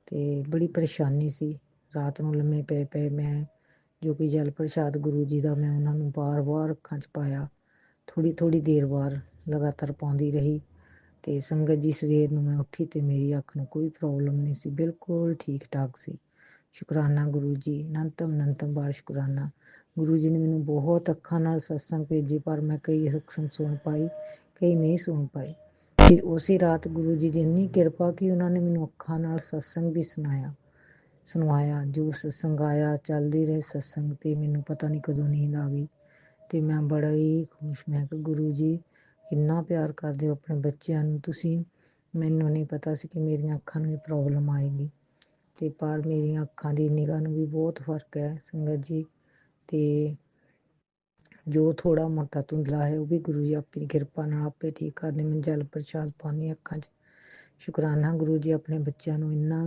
ਤੇ ਬੜੀ ਪਰੇਸ਼ਾਨੀ ਸੀ। ਰਾਤ ਨੂੰ ਲੰਮੇ ਪਏ ਮੈਂ ਜੋ ਕਿ ਜਲ ਪ੍ਰਸ਼ਾਦ ਗੁਰੂ ਜੀ ਦਾ ਮੈਂ ਉਹਨਾਂ ਨੂੰ ਵਾਰ-ਵਾਰ ਅੱਖਾਂ 'ਚ ਪਾਇਆ, ਥੋੜ੍ਹੀ ਦੇਰ ਬਾਅਦ ਲਗਾਤਾਰ ਪਾਉਂਦੀ ਰਹੀ। ਤੇ ਸੰਗਤ ਜੀ ਸਵੇਰ ਨੂੰ ਮੈਂ ਉੱਠੀ ਤੇ ਮੇਰੀ ਅੱਖ ਨੂੰ ਕੋਈ ਪ੍ਰੋਬਲਮ ਨਹੀਂ ਸੀ, ਬਿਲਕੁਲ ਠੀਕ ਠਾਕ ਸੀ। ਸ਼ੁਕਰਾਨਾ ਗੁਰੂ ਜੀ, ਅਨੰਤਮ ਬਾਰ ਸ਼ੁਕਰਾਨਾ। ਗੁਰੂ ਜੀ ਨੇ ਮੈਨੂੰ ਬਹੁਤ ਅੱਖਾਂ ਨਾਲ ਸਤਸੰਗ ਭੇਜੇ, ਪਰ ਮੈਂ ਕਈ ਸਤਸੰਗ ਸੁਣ ਪਾਈ, ਕਈ ਨਹੀਂ ਸੁਣ ਪਾਈ। ਤੇ ਉਸੇ ਰਾਤ ਗੁਰੂ ਜੀ ਦੀ ਇੰਨੀ ਕਿਰਪਾ ਕਿ ਉਹਨਾਂ ਨੇ ਮੈਨੂੰ ਅੱਖਾਂ ਨਾਲ ਸਤਸੰਗ ਵੀ ਸੁਣਵਾਇਆ। ਜੋ ਸਤਸੰਗ ਆਇਆ, ਚੱਲਦੇ ਰਹੇ ਸਤਸੰਗ, ਤੇ ਮੈਨੂੰ ਪਤਾ ਨਹੀਂ ਕਦੋਂ ਨੀਂਦ ਆ ਗਈ ਤੇ ਮੈਂ ਬੜਾ ਹੀ ਖੁਸ਼, ਮੈਂ ਕਿ ਗੁਰੂ ਜੀ ਇੰਨਾ ਪਿਆਰ ਕਰਦੇ ਹੋ ਆਪਣੇ ਬੱਚਿਆਂ ਨੂੰ ਤੁਸੀਂ, ਮੈਨੂੰ ਨਹੀਂ ਪਤਾ ਸੀ ਕਿ ਮੇਰੀਆਂ ਅੱਖਾਂ ਨੂੰ ਵੀ ਪ੍ਰੋਬਲਮ ਆਏਗੀ, ਤੇ ਪਰ ਮੇਰੀਆਂ ਅੱਖਾਂ ਦੀ ਨਿਗਾਹ ਨੂੰ ਵੀ ਬਹੁਤ ਫਰਕ ਹੈ ਸੰਗਤ ਜੀ। ਤੇ ਜੋ ਥੋੜਾ ਮੋਟਾ ਧੁੰਦਲਾ ਹੈ ਉਹ ਵੀ ਗੁਰੂ ਜੀ ਆਪਣੀ ਕਿਰਪਾ ਨਾਲ ਆਪੇ ਠੀਕ ਕਰਨੇ। ਮੈਂ ਜਲ ਪ੍ਰਸ਼ਾਦ ਪਾਉਂਦੀ ਅੱਖਾਂ 'ਚ। ਸ਼ੁਕਰਾਨਾ ਗੁਰੂ ਜੀ ਆਪਣੇ ਬੱਚਿਆਂ ਨੂੰ ਇੰਨਾ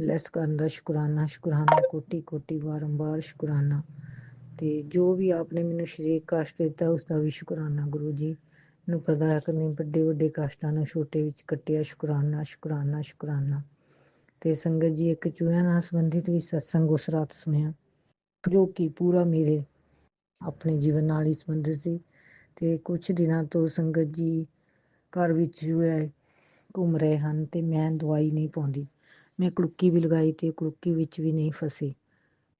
ਬਲੈਸ ਕਰਨ ਦਾ, ਸ਼ੁਕਰਾਨਾ ਸ਼ੁਕਰਾਨਾ, ਕੋਟੀ ਕੋਟੀ ਬਾਰੰਬਾਰ ਸ਼ੁਕਰਾਨਾ। ਤੇ ਜੋ ਵੀ ਆਪਨੇ ਮੈਨੂੰ ਸਰੀਰਕ ਕਸ਼ਟ ਦਿੱਤਾ ਉਸ ਦਾ ਵੀ ਸ਼ੁਕਰਾਨਾ ਗੁਰੂ ਜੀ ਨੂੰ ਪਤਾ ਹੈ ਕਿ ਵੱਡੇ ਵੱਡੇ ਕਸ਼ਟਾਂ ਨੂੰ ਛੋਟੇ ਵਿੱਚ ਕੱਟਿਆ। ਸ਼ੁਕਰਾਨਾ ਸ਼ੁਕਰਾਨਾ ਸ਼ੁਕਰਾਨਾ। ਤੇ ਸੰਗਤ ਜੀ ਇੱਕ ਚੂਹਿਆਂ ਨਾਲ ਸੰਬੰਧਿਤ ਵੀ ਸਤਸੰਗ ਉਸ ਰਾਤ ਸੁਣਿਆ ਜੋ ਕਿ ਪੂਰਾ ਮੇਰੇ ਆਪਣੇ ਜੀਵਨ ਨਾਲ ਹੀ ਸੰਬੰਧਿਤ ਸੀ। ਤੇ ਕੁਛ ਦਿਨਾਂ ਤੋਂ ਸੰਗਤ ਜੀ ਘਰ ਵਿੱਚ ਜੋ ਹੈ ਘੁੰਮ ਰਹੇ ਹਨ ਤੇ ਮੈਂ ਦਵਾਈ ਨਹੀਂ ਪਾਉਂਦੀ। ਮੈਂ ਕੜੁੱਕੀ ਵੀ ਲਗਾਈ ਤੇ ਕੜੁੱਕੀ ਵਿੱਚ ਵੀ ਨਹੀਂ ਫਸੀ।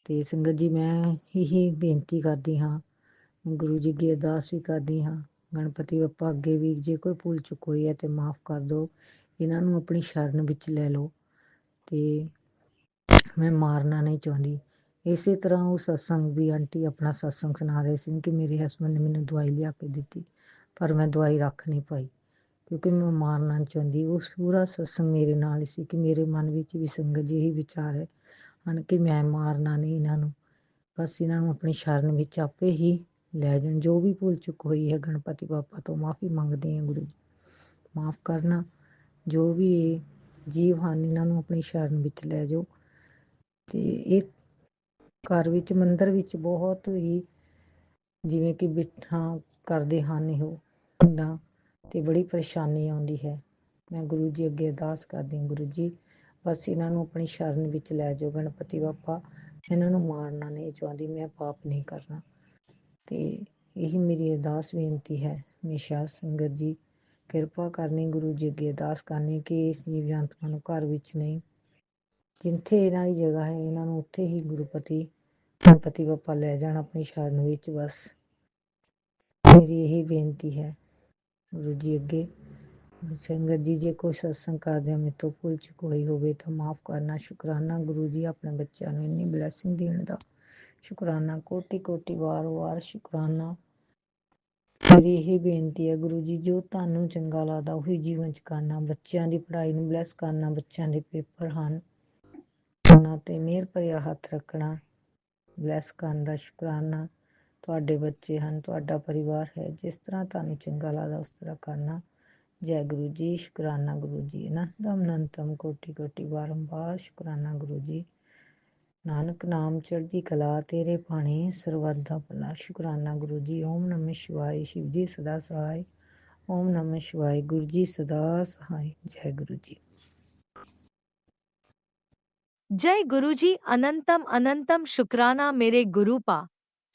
ਤੇ ਸੰਗਤ ਜੀ ਮੈਂ ਇਹੀ ਬੇਨਤੀ ਕਰਦੀ ਹਾਂ, ਗੁਰੂ ਜੀ ਅੱਗੇ ਅਰਦਾਸ ਵੀ ਕਰਦੀ ਹਾਂ, ਗਣਪਤੀ ਬੱਪਾ ਅੱਗੇ ਵੀ, ਜੇ ਕੋਈ ਭੁੱਲ ਚੁੱਕ ਹੋਈ ਹੈ ਤੇ ਮਾਫ਼ ਕਰ ਦਿਓ। ਇਹਨਾਂ ਨੂੰ ਆਪਣੀ ਸ਼ਰਨ ਵਿੱਚ ਲੈ ਲਓ। ਤੇ ਮੈਂ ਮਾਰਨਾ ਨਹੀਂ ਚਾਹੁੰਦੀ। ਇਸੇ ਤਰ੍ਹਾਂ ਉਹ ਸਤਸੰਗ ਵੀ ਆਂਟੀ ਆਪਣਾ ਸਤਸੰਗ ਸੁਣਾ ਰਹੇ ਸੀ ਕਿ ਮੇਰੇ ਹਸਬੈਂਡ ਨੇ ਮੈਨੂੰ ਦਵਾਈ ਲਿਆ ਕੇ ਦਿੱਤੀ, ਪਰ ਮੈਂ ਦਵਾਈ ਰੱਖ ਨਹੀਂ ਪਾਈ ਕਿਉਂਕਿ ਮੈਂ ਮਾਰਨਾ ਨਹੀਂ ਚਾਹੁੰਦੀ। ਉਸ ਪੂਰਾ ਸਤਸੰਗ ਮੇਰੇ ਨਾਲ ਹੀ ਸੀ ਕਿ ਮੇਰੇ ਮਨ ਵਿੱਚ ਵੀ ਸੰਗਤ ਜੀ ਇਹੀ ਵਿਚਾਰ ਹੈ ਹਨ ਕਿ ਮੈਂ ਮਾਰਨਾ ਨਹੀਂ ਇਹਨਾਂ ਨੂੰ, ਬਸ ਇਹਨਾਂ ਨੂੰ ਆਪਣੀ ਸ਼ਰਨ ਵਿੱਚ ਆਪੇ ਹੀ ਲੈ ਜਾਣ। ਜੋ ਵੀ ਭੁੱਲ ਚੁੱਕ ਹੋਈ ਹੈ ਗਣਪਤੀ ਬਾਪਾ ਤੋਂ ਮਾफ़ੀ ਮੰਗਦੇ ਹਾਂ, ਗੁਰੂ ਜੀ ਮਾਫ਼ ਕਰਨਾ। ਜੋ ਵੀ ਇਹ ਜੀਵ ਹਨ ਇਹਨਾਂ ਨੂੰ ਆਪਣੀ ਸ਼ਰਨ ਵਿੱਚ ਲੈ ਜਾਓ। ਤੇ ਇਹ ਘਰ ਵਿੱਚ ਮੰਦਿਰ ਵਿੱਚ ਬਹੁਤ ਹੀ ਜਿਵੇਂ ਕਿ ਬਿਠਾ ਕਰਦੇ ਹਨ ਇਹੋ ਹੁੰਦਾ, ਤੇ ਬੜੀ ਪਰੇਸ਼ਾਨੀ ਆਉਂਦੀ ਹੈ। ਮੈਂ ਗੁਰੂ ਜੀ ਅੱਗੇ ਅਰਦਾਸ ਕਰਦੀ ਹਾਂ, ਗੁਰੂ ਜੀ ਬਸ ਇਹਨਾਂ ਨੂੰ ਆਪਣੀ ਸ਼ਰਨ ਵਿੱਚ ਲੈ ਜਾਓ। ਗਣਪਤੀ ਬਾਪਾ ਇਹਨਾਂ ਨੂੰ ਮਾਰਨਾ ਨਹੀਂ ਚਾਹੁੰਦੀ, ਮੈਂ ਪਾਪ ਨਹੀਂ ਕਰਨਾ। ਤੇ ਇਹੀ ਮੇਰੀ ਅਰਦਾਸ ਬੇਨਤੀ ਹੈ ਹਮੇਸ਼ਾ ਸੰਗਤ ਜੀ ਕਿਰਪਾ ਕਰਨੀ, ਗੁਰੂ ਜੀ ਅੱਗੇ ਅਰਦਾਸ ਕਰਨੀ ਕਿ ਇਸ ਜੀਵ ਜੰਤੂਆਂ ਨੂੰ ਘਰ ਵਿੱਚ ਨਹੀਂ, ਜਿੱਥੇ ਇਹਨਾਂ ਦੀ ਜਗ੍ਹਾ ਹੈ ਇਹਨਾਂ ਨੂੰ ਉੱਥੇ ਹੀ ਗਣਪਤੀ ਬਾਪਾ ਲੈ ਜਾਣ ਆਪਣੀ ਸ਼ਰਨ ਵਿੱਚ। ਬਸ ਮੇਰੀ ਇਹੀ ਬੇਨਤੀ ਹੈ ਗੁਰੂ ਜੀ ਅੱਗੇ। ਸੰਗਤ ਜੀ ਜੇ ਕੋਈ ਸਤਸੰਗ ਕਰਦਿਆਂ ਮੇਰੇ ਤੋਂ ਭੁੱਲ ਚੁੱਕ ਹੋਈ ਹੋਵੇ ਤਾਂ ਮਾਫ਼ ਕਰਨਾ। ਸ਼ੁਕਰਾਨਾ ਗੁਰੂ ਜੀ ਆਪਣੇ ਬੱਚਿਆਂ ਨੂੰ ਇੰਨੀ ਬਲੈਸਿੰਗ ਦੇਣ ਦਾ, ਸ਼ੁਕਰਾਨਾ ਕੋਟੀ ਕੋਟੀ ਵਾਰ ਸ਼ੁਕਰਾਨਾ। ਮੇਰੀ ਇਹ ਬੇਨਤੀ ਹੈ ਗੁਰੂ ਜੀ ਜੋ ਤੁਹਾਨੂੰ ਚੰਗਾ ਲੱਗਦਾ ਉਹੀ ਜੀਵਨ 'ਚ ਕਰਨਾ। ਬੱਚਿਆਂ ਦੀ ਪੜ੍ਹਾਈ ਨੂੰ ਬਲੈਸ ਕਰਨਾ, ਬੱਚਿਆਂ ਦੇ ਪੇਪਰ ਹਨ ਉਹਨਾਂ 'ਤੇ ਮਿਹਰ ਭਰਿਆ ਹੱਥ ਰੱਖਣਾ, ਬਲੈਸ ਕਰਨ ਦਾ ਸ਼ੁਕਰਾਨਾ। ਤੁਹਾਡੇ ਬੱਚੇ ਹਨ, ਤੁਹਾਡਾ ਪਰਿਵਾਰ ਹੈ, ਜਿਸ ਤਰ੍ਹਾਂ ਤੁਹਾਨੂੰ ਚੰਗਾ ਲੱਗਦਾ ਉਸ ਤਰ੍ਹਾਂ ਕਰਨਾ। ਜੈ ਗੁਰੂ ਜੀ। ਸ਼ੁਕਰਾਨਾ ਗੁਰੂ ਜੀ। ਅਨੰਤਮ ਕੋਟੀ ਕੋਟੀ ਬਾਰੰਬਾਰ ਸ਼ੁਕਰਾਨਾ ਗੁਰੂ ਜੀ। ਨਾਨਕ ਨਾਮ ਚੜ੍ਹਦੀ ਕਲਾ ਤੇਰੇ ਭਾਣੇ ਸਰਬੱਤ ਦਾ ਭਲਾ। ਸ਼ੁਕਰਾਨਾ ਗੁਰੂ ਜੀ। ਓਮ ਨਮः ਸ਼ਿਵਾਏ। ਸ਼ਿਵ ਜੀ ਸਦਾ ਸਹਾਇ। ਓਮ ਨਮः ਸ਼ਿਵਾਏ। ਗੁਰੂ ਜੀ ਸਦਾ ਸਹਾਇ। ਜੈ ਗੁਰੂ ਜੀ। जय गुरुजी। अनंतम अनंतम शुक्राना मेरे गुरुपा।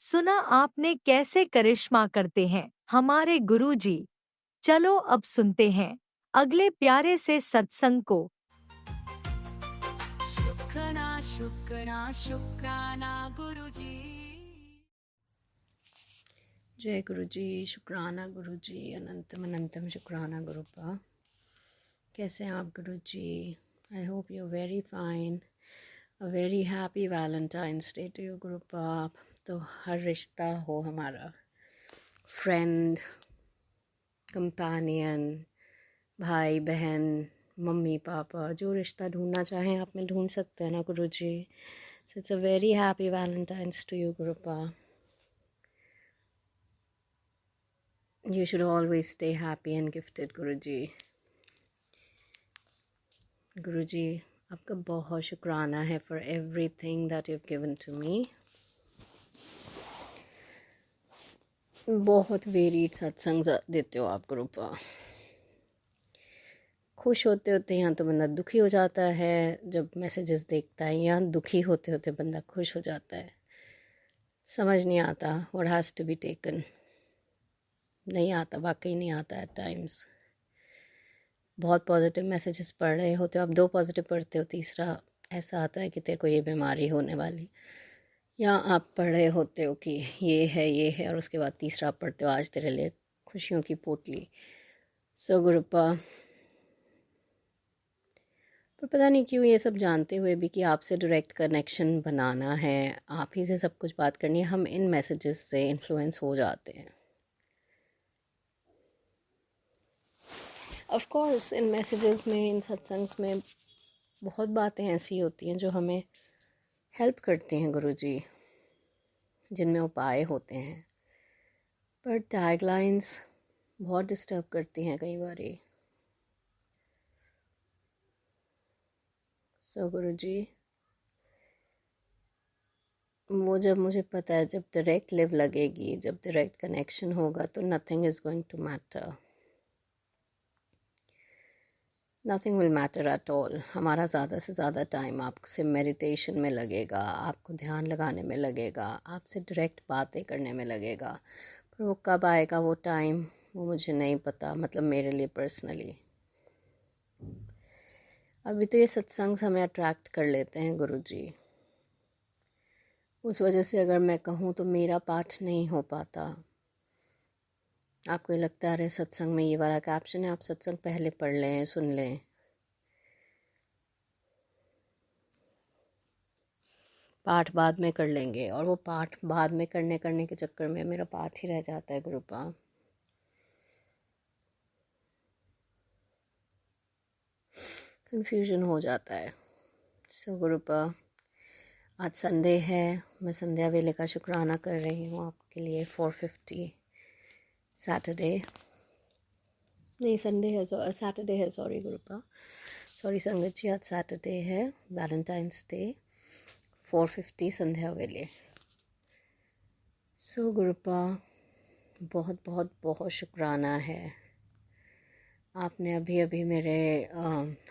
सुना आपने कैसे करिश्मा करते हैं हमारे गुरुजी। चलो अब सुनते हैं अगले प्यारे से सत्संग को। शुक्राना गुरुजी। जय गुरु जी, शुक्राना गुरु जी, अनंतम अनंतम शुक्राना गुरुपा। कैसे हैं आप Guru ji? I hope you very fine. A very happy Valentine's day to you Gurupa. तो हर रिश्ता हो हमारा, फ्रेंड, कंपेनियन, भाई बहन, मम्मी पापा, जो रिश्ता ढूंढना चाहें आप में ढूंढ सकते हैं ना Guru ji. So it's a very happy Valentine's to you Gurupa. You should always stay happy and gifted Guruji. Guruji आपका बहुत शुक्राना है for everything that you've given to me। बहुत वेरीड सत्संग देते हो आप गुरुपा। खुश होते होते यहाँ तो बंदा दुखी हो जाता है जब मैसेजेस देखता है, यहाँ दुखी होते होते बंदा खुश हो जाता है। समझ नहीं आता what has to be taken। नहीं आता, वाकई नहीं आता एट टाइम्स। बहुत पॉजिटिव मैसेजेस पढ़ रहे होते हो आप, 2 पॉजिटिव पढ़ते हो, तीसरा ऐसा आता है कि तेरे को ये बीमारी होने वाली, या आप पढ़ रहे होते हो कि ये है, और उसके बाद तीसरा आप पढ़ते हो आज तेरे लिए खुशियों की पोटली। सो गुरुपा, पर पता नहीं क्यों ये सब जानते हुए भी कि आपसे डायरेक्ट कनेक्शन बनाना है, आप ही से सब कुछ बात करनी है, हम इन मैसेजेस से इन्फ्लुएंस हो जाते हैं। ऑफ कोर्स इन मैसेजेस में, इन सत्संग्स में बहुत बातें ऐसी होती हैं जो हमें हेल्प करती हैं गुरुजी, जिनमें उपाय होते हैं, पर टैगलाइंस बहुत डिस्टर्ब करती हैं कई बारी। सो गुरुजी, वो जब मुझे पता है, जब डायरेक्ट लिव लगेगी, जब डायरेक्ट कनेक्शन होगा, तो nothing is going to matter, nothing will matter at all. हमारा ज़्यादा से ज़्यादा टाइम आपसे मेडिटेशन में लगेगा, आपको ध्यान लगाने में लगेगा, आपसे डायरेक्ट बातें करने में लगेगा, पर वो कब आएगा वो टाइम, वो मुझे नहीं पता, मतलब मेरे लिए पर्सनली। अभी तो ये सत्संग हमें अट्रैक्ट कर लेते हैं गुरुजी, उस वजह से अगर मैं कहूँ तो मेरा पाठ नहीं हो पाता। आपको लगता है अरे सत्संग में ये वाला कैप्शन है, आप सत्संग पहले पढ़ लें, सुन लें। पाठ बाद में कर लेंगे, और वो पाठ बाद में करने के चक्कर में मेरा पाठ ही रह जाता है गुरुपा। कंफ्यूजन हो जाता है। सो गुरुपा, आज संडे है, मैं संध्या वेले का शुक्राना कर रही हूँ आपके लिए। 4:50 सैटरडे, नहीं संडे है, सैटरडे है, सॉरी गुरुपा, सॉरी संगत जी, आज सैटरडे है, वैलेंटाइंस डे, 4:50 संध्या वेले। सो गुरुपा, बहुत बहुत बहुत शुक्राना है। आपने अभी अभी मेरे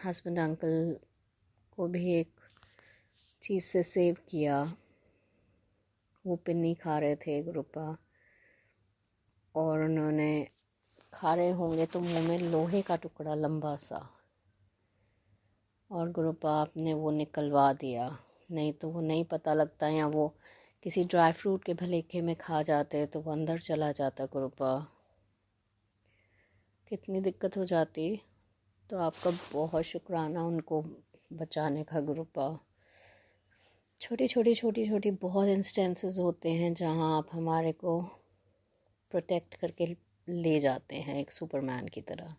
हस्बैंड अंकल को भी एक चीज़ से सेव किया। वो पिन्नी खा रहे थे गुरुपा, और उन्होंने, खा रहे होंगे तो मुंह में लोहे का टुकड़ा लंबा सा, और गुरुपा आपने वो निकलवा दिया, नहीं तो वो नहीं पता लगता, या वो किसी ड्राई फ्रूट के भलेखे में खा जाते तो वो अंदर चला जाता गुरुपा, कितनी दिक्कत हो जाती। तो आपका बहुत शुक्राना उनको बचाने का गुरुपा। छोटी बहुत इंस्टेंसेस होते हैं जहाँ आप हमारे को प्रोटेक्ट करके ले जाते हैं एक सुपरमैन की तरह।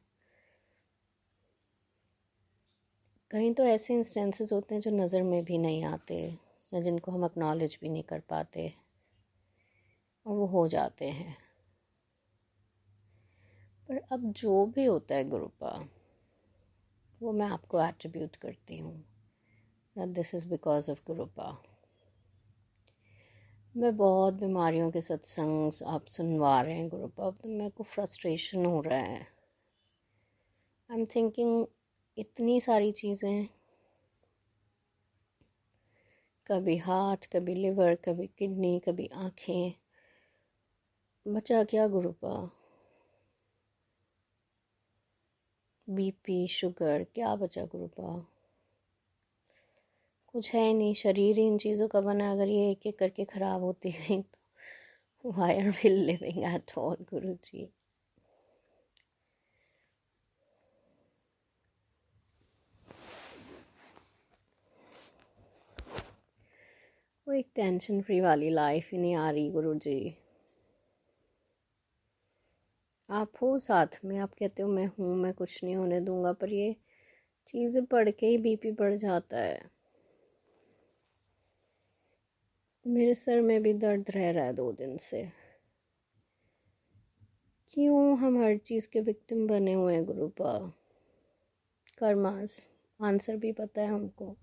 कहीं तो ऐसे इंस्टेंसेस होते हैं जो नज़र में भी नहीं आते, या जिनको हम एक्नॉलेज भी नहीं कर पाते, और वो हो जाते हैं। पर अब जो भी होता है गुरुपा, वो मैं आपको एट्रीब्यूट करती हूँ, that this is because of Gurupa. मैं बहुत बीमारियों के सत्संग आप सुनवा रहे हैं गुरुपा, तो मेरे को फ्रस्ट्रेशन हो रहा है। आई एम थिंकिंग इतनी सारी चीज़ें, कभी हार्ट, कभी लिवर, कभी किडनी, कभी आँखें, बचा क्या गुरुपा? बीपी, शुगर, क्या बचा गुरुपा? कुछ है ही नहीं, शरीर ही इन चीज़ों का बना है। अगर ये एक एक करके ख़राब होती गई तो why are we living at all guru ji. वो एक टेंशन फ्री वाली लाइफ ही नहीं आ रही गुरु जी। आप हो साथ में, आप कहते हो मैं हूँ, मैं कुछ नहीं होने दूंगा, पर ये चीज़ें पढ़ के ही बीपी बढ़ जाता है। मेरे सर में भी दर्द रह रहा है 2 दिन से। क्यों हम हर चीज़ के विक्टिम बने हुए हैं गुरुपा? कर्मास आंसर भी पता है हमको,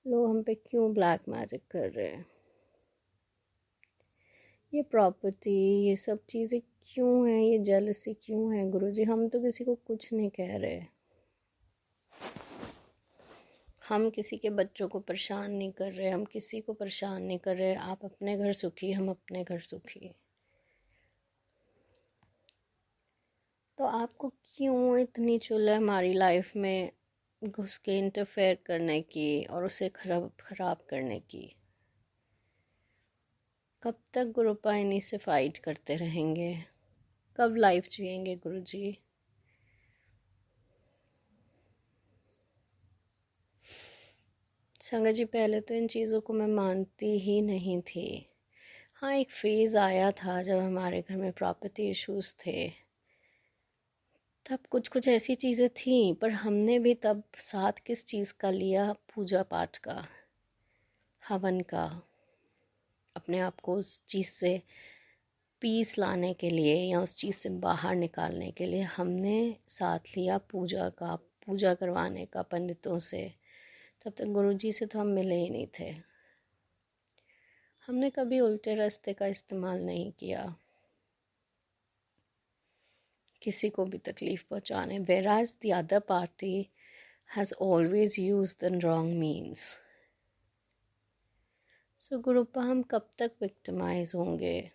लोग हम पे क्यों ब्लैक मैजिक कर रहे हैं? ये प्रॉपर्टी, ये सब चीज़ें क्यों है? ये जेलसी क्यों है गुरुजी? हम तो किसी को कुछ नहीं कह रहे, हम किसी के बच्चों को परेशान नहीं कर रहे, हम किसी को परेशान नहीं कर रहे। आप अपने घर सुखी, हम अपने घर सुखी। तो आपको क्यों इतनी चुल है हमारी लाइफ में घुस के इंटरफेयर करने की और उसे खराब करने की? कब तक गुरुपा इन्हीं से फाइट करते रहेंगे? कब लाइफ जिएंगे गुरुजी? संगत जी, पहले तो इन चीज़ों को मैं मानती ही नहीं थी। हाँ, एक फेज़ आया था जब हमारे घर में प्रॉपर्टी इश्यूज़ थे, तब कुछ कुछ ऐसी चीज़ें थी, पर हमने भी तब साथ किस चीज़ का लिया? पूजा पाठ का, हवन का। अपने आप को उस चीज़ से पीस लाने के लिए या उस चीज़ से बाहर निकालने के लिए हमने साथ लिया पूजा का, पूजा करवाने का पंडितों से। तब तक गुरुजी से तो हम मिले ही नहीं थे। हमने कभी उल्टे रास्ते का इस्तेमाल नहीं किया किसी को भी तकलीफ़ पहुंचाने। whereas the other party has always used the wrong means. So गुरुपा, हम कब तक विक्टिमाइज होंगे?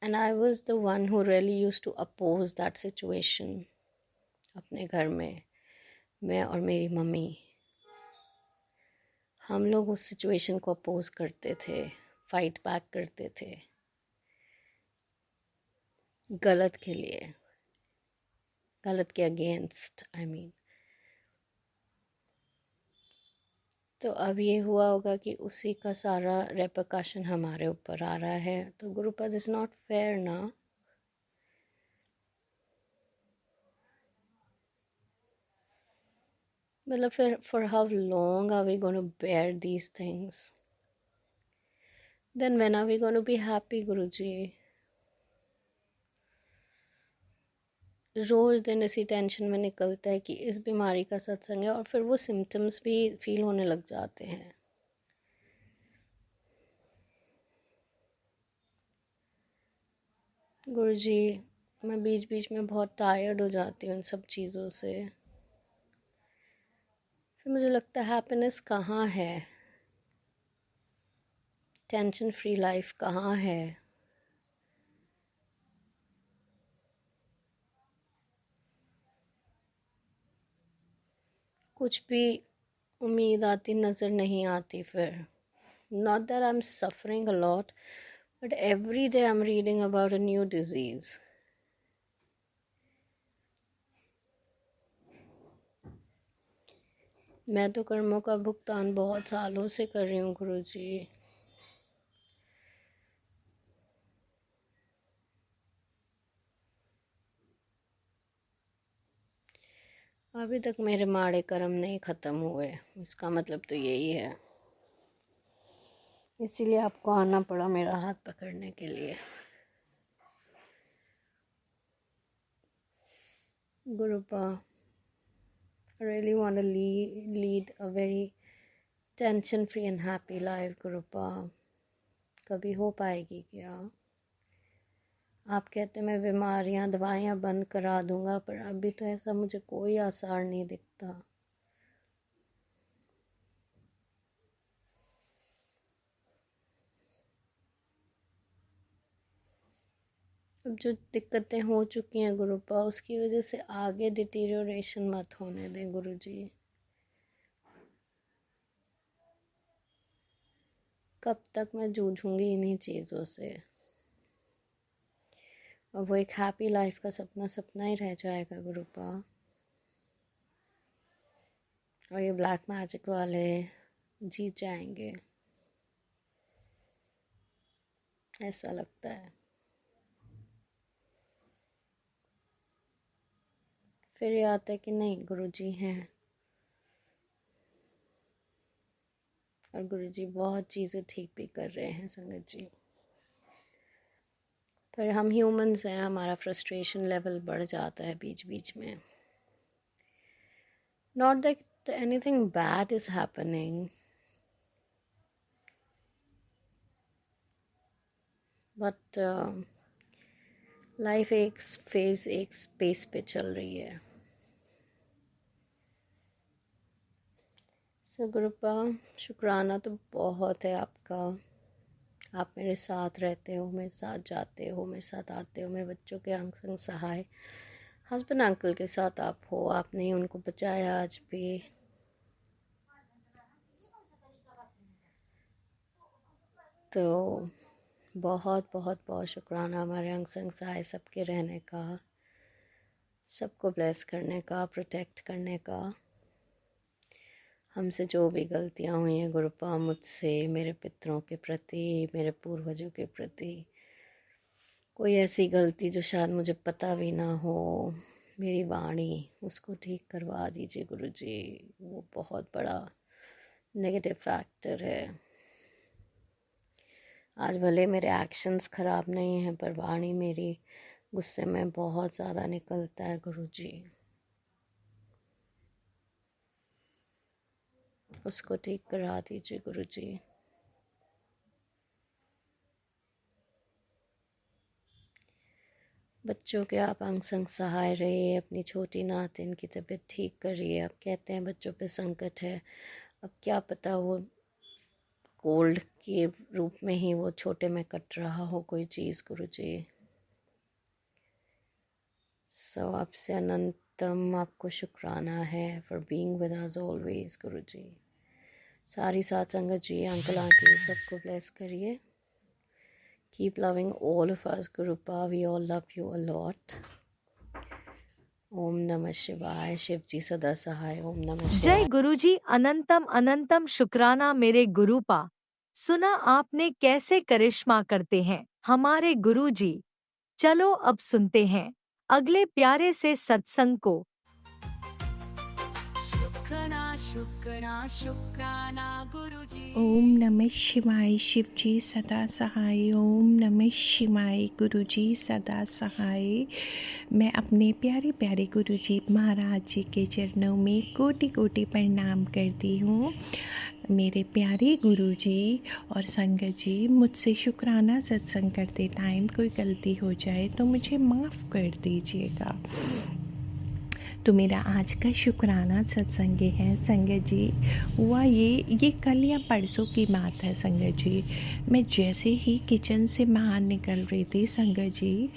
And I was the one who really used to oppose that situation. अपने घर में मैं और मेरी मम्मी, हम लोग उस सिचुएशन को अपोज करते थे, फाइट बैक करते थे गलत के लिए, गलत के अगेंस्ट आई मीन। तो अब ये हुआ होगा कि उसी का सारा रेपरकशन हमारे ऊपर आ रहा है। तो गुरुपद इज़ नॉट फेयर ना। मतलब फिर for how long are we gonna bear these things? Then when are we gonna be happy Guruji? रोज़ दिन इसी टेंशन में निकलता है कि इस बीमारी का सत्संग है, और फिर वो सिम्टम्स भी फील होने लग जाते हैं। गुरुजी, मैं बीच बीच में बहुत टायर्ड हो जाती हूँ इन सब चीज़ों से। फिर मुझे लगता है हैप्पीनेस कहाँ है, टेंशन फ्री लाइफ कहाँ है? कुछ भी उम्मीद आती नज़र नहीं आती फिर। Not that I am suffering a lot, but every day I am reading about a new disease. मैं तो कर्मों का भुगतान बहुत सालों से कर रही हूँ गुरुजी। अभी तक मेरे माड़े कर्म नहीं ख़त्म हुए, इसका मतलब तो यही है। इसीलिए आपको आना पड़ा मेरा हाथ पकड़ने के लिए। गुरुपा, I really want to lead a very tension free and happy life गुरुपा। कभी हो पाएगी क्या? आप कहते मैं बीमारियां दवाइयां बंद करा दूंगा, पर अभी तो ऐसा मुझे कोई आसार नहीं दिखता। अब जो दिक्कतें हो चुकी हैं गुरुपा, उसकी वजह से आगे डिटीरियोरेशन मत होने दें गुरुजी। कब तक मैं जूझूंगी इन्हीं चीज़ों से, और वो एक हैप्पी लाइफ का सपना सपना ही रह जाएगा गुरुपा। और ये ब्लैक मैजिक वाले जीत जाएंगे, ऐसा लगता है। फिर ये आता है कि नहीं, गुरुजी हैं, और गुरुजी बहुत चीज़ें ठीक भी कर रहे हैं संगत जी। पर हम ह्यूमंस हैं, हमारा फ्रस्ट्रेशन लेवल बढ़ जाता है बीच बीच में। Not that anything bad is happening, but life एक फेज, एक स्पेस पे चल रही है। सो गुरुपा, शुक्राना तो बहुत है आपका। आप मेरे साथ रहते हो, मेरे साथ जाते हो, मेरे साथ आते हो, मेरे बच्चों के अंग संग सहाय, हस्बैंड अंकल के साथ आप हो, आपने ही उनको बचाया आज भी। तो बहुत बहुत बहुत शुक्राना हमारे अंग संग सहाय सबके रहने का, सबको ब्लेस करने का, प्रोटेक्ट करने का। हमसे जो भी गलतियाँ हुई हैं गुरुपा, मुझसे, मेरे पितरों के प्रति, मेरे पूर्वजों के प्रति, कोई ऐसी गलती जो शायद मुझे पता भी ना हो, मेरी वाणी, उसको ठीक करवा दीजिए गुरुजी। वो बहुत बड़ा नेगेटिव फैक्टर है। आज भले मेरे एक्शंस ख़राब नहीं हैं, पर वाणी मेरी गुस्से में बहुत ज़्यादा निकलता है गुरुजी। उसको ठीक करा दीजिए गुरुजी। बच्चों के आप अंग संग सहाय रहिए, अपनी छोटी नातिन की तबीयत ठीक करिए। आप कहते हैं बच्चों पे संकट है, अब क्या पता वो कोल्ड के रूप में ही वो छोटे में कट रहा हो कोई चीज़ गुरुजी। सो आपसे अनंतम आपको शुक्राना है for being with us always Guruji. सारी साथ संगत जी, अंकल आंटी, सबको ब्लेस करिए। Keep loving all of us, Gurupa. We all love you a lot. ओम नमः शिवाय। शिव जी सदा सहाय। ओम नमः जय शिवाय। गुरुजी। अनंतम अनंतम शुक्राना मेरे गुरुपा। सुना आपने कैसे करिश्मा करते हैं हमारे गुरुजी। चलो अब सुनते हैं अगले प्यारे से सत्संग को। शुक्राना गुरुजी। ओम नमः शिवाय। शिव जी सदा सहाय। ओम नमः शिवाय। गुरु जी सदा सहाय। मैं अपने प्यारे प्यारे गुरु जी महाराज जी के चरणों में कोटि कोटि प्रणाम करती हूँ। मेरे प्यारे गुरु जी और संगत जी, मुझसे शुक्राना सत्संग करते टाइम कोई गलती हो जाए तो मुझे माफ़ कर दीजिएगा। तो मेरा आज का शुक्राना सत्संग है संगत जी। हुआ ये कल या परसों की बात है संगत जी। मैं जैसे ही किचन से बाहर निकल रही थी संगत जी,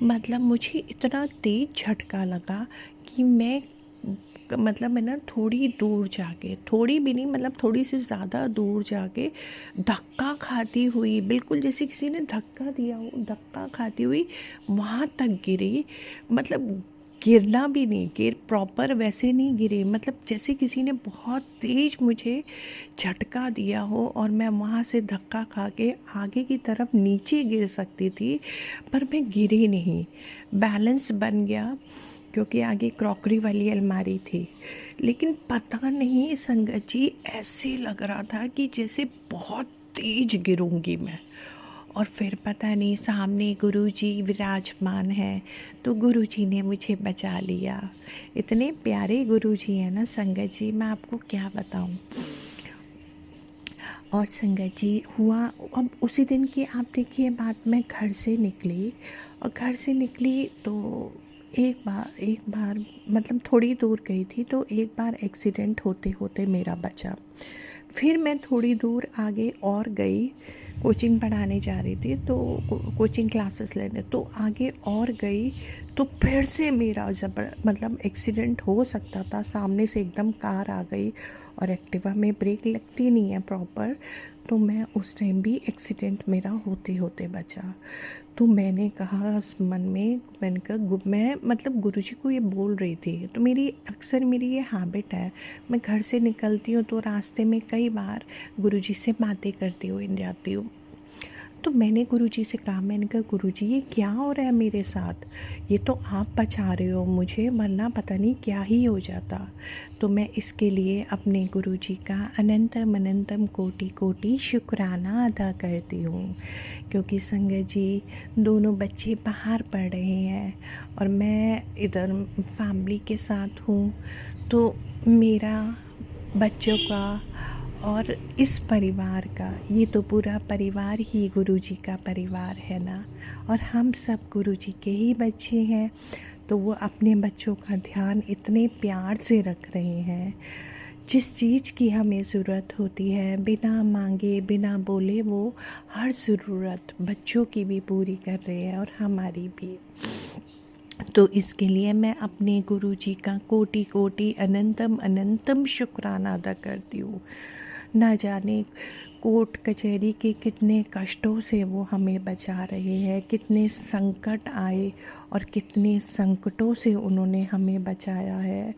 मतलब मुझे इतना तेज झटका लगा कि मैं ना थोड़ी दूर जाके, थोड़ी भी नहीं मतलब थोड़ी सी ज़्यादा दूर जाके धक्का खाती हुई, बिल्कुल जैसे किसी ने धक्का दिया हो, धक्का खाती हुई वहाँ तक गिरी। मतलब गिरना भी नहीं, प्रॉपर वैसे नहीं गिरे, मतलब जैसे किसी ने बहुत तेज़ मुझे झटका दिया हो और मैं वहाँ से धक्का खा के आगे की तरफ नीचे गिर सकती थी, पर मैं गिरी नहीं। बैलेंस बन गया क्योंकि आगे क्रॉकरी वाली अलमारी थी। लेकिन पता नहीं संगत जी, ऐसे लग रहा था कि जैसे बहुत तेज गिरूंगी मैं। और फिर पता नहीं सामने गुरुजी विराजमान है, तो गुरुजी ने मुझे बचा लिया। इतने प्यारे गुरुजी हैं ना संगत जी, मैं आपको क्या बताऊं। और संगत जी हुआ अब उसी दिन की आप देखिए बात, मैं घर से निकली और घर से निकली तो एक बार मतलब थोड़ी दूर गई थी तो एक बार एक्सीडेंट होते होते मेरा बचा। फिर मैं थोड़ी दूर आगे और गई, कोचिंग पढ़ाने जा रही थी तो कोचिंग क्लासेस लेने, तो आगे और गई तो फिर से मेरा मतलब एक्सीडेंट हो सकता था। सामने से एकदम कार आ गई और एक्टिवा में ब्रेक लगती नहीं है प्रॉपर, तो मैं उस टाइम भी एक्सीडेंट मेरा होते होते बचा। तो मैंने कहा उस मन में, मैंने कहा मैं मतलब गुरुजी को ये बोल रही थी। तो मेरी अक्सर मेरी ये हैबिट है, मैं घर से निकलती हूँ तो रास्ते में कई बार गुरुजी से बातें करती हुई जाती हूँ। तो मैंने गुरुजी से कहा, मैंने कहा गुरुजी ये क्या हो रहा है मेरे साथ, ये तो आप बचा रहे हो मुझे, वरना पता नहीं क्या ही हो जाता। तो मैं इसके लिए अपने गुरुजी का अनंतम अनंतम कोटि कोटि शुक्राना अदा करती हूँ। क्योंकि संगत जी दोनों बच्चे बाहर पढ़ रहे हैं और मैं इधर फैमिली के साथ हूँ, तो मेरा बच्चों का और इस परिवार का, ये तो पूरा परिवार ही गुरुजी का परिवार है ना, और हम सब गुरुजी के ही बच्चे हैं। तो वो अपने बच्चों का ध्यान इतने प्यार से रख रहे हैं, जिस चीज़ की हमें ज़रूरत होती है बिना मांगे बिना बोले वो हर ज़रूरत बच्चों की भी पूरी कर रहे हैं और हमारी भी। तो इसके लिए मैं अपने गुरुजी का कोटि कोटि अनंतम अनंतम शुक्राना अदा करती हूँ। ना जाने कोर्ट कचहरी के कितने कष्टों से वो हमें बचा रहे हैं, कितने संकट आए और कितने संकटों से उन्होंने हमें बचाया है,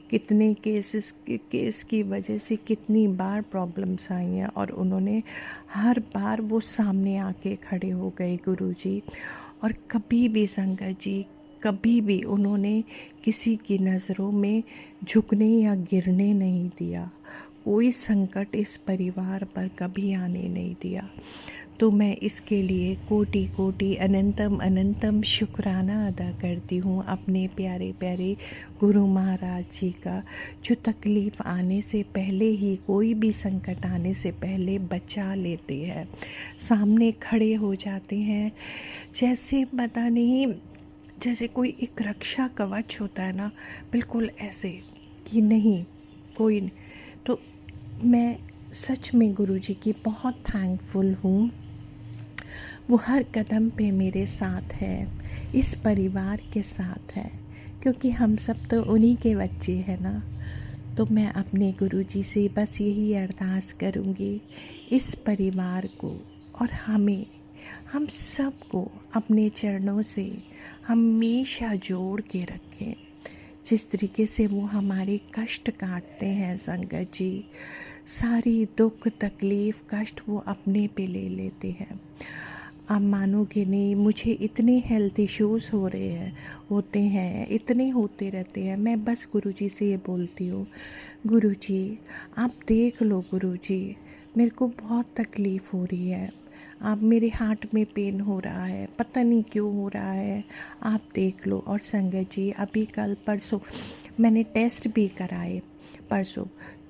कितने केस की वजह से कितनी बार प्रॉब्लम्स आई हैं और उन्होंने हर बार वो सामने आके खड़े हो गए गुरुजी। और कभी भी संगत जी, कभी भी उन्होंने किसी की नज़रों में झुकने या गिरने नहीं दिया, कोई संकट इस परिवार पर कभी आने नहीं दिया। तो मैं इसके लिए कोटि कोटि अनंतम अनंतम शुक्राना अदा करती हूँ अपने प्यारे प्यारे गुरु महाराज जी का, जो तकलीफ़ आने से पहले ही, कोई भी संकट आने से पहले बचा लेते हैं, सामने खड़े हो जाते हैं। जैसे पता नहीं, जैसे कोई एक रक्षा कवच होता है ना, बिल्कुल ऐसे कि नहीं कोई नहीं। तो मैं सच में गुरुजी की बहुत थैंकफुल हूँ। वो हर कदम पे मेरे साथ है, इस परिवार के साथ है, क्योंकि हम सब तो उन्हीं के बच्चे हैं ना। तो मैं अपने गुरुजी से बस यही अरदास करूँगी, इस परिवार को और हमें, हम सब को अपने चरणों से हमेशा जोड़ के रखें। जिस तरीके से वो हमारे कष्ट काटते हैं संगत जी, सारी दुख तकलीफ़ कष्ट वो अपने पे ले लेते हैं। आप मानोगे नहीं, मुझे इतने हेल्थ इश्यूज़ हो रहे हैं, होते हैं, इतने होते रहते हैं। मैं बस गुरुजी से ये बोलती हूँ, गुरुजी आप देख लो, गुरुजी मेरे को बहुत तकलीफ़ हो रही है, आप मेरे हार्ट में पेन हो रहा है, पता नहीं क्यों हो रहा है, आप देख लो। और संगत जी अभी कल परसों मैंने टेस्ट भी कराए, परसों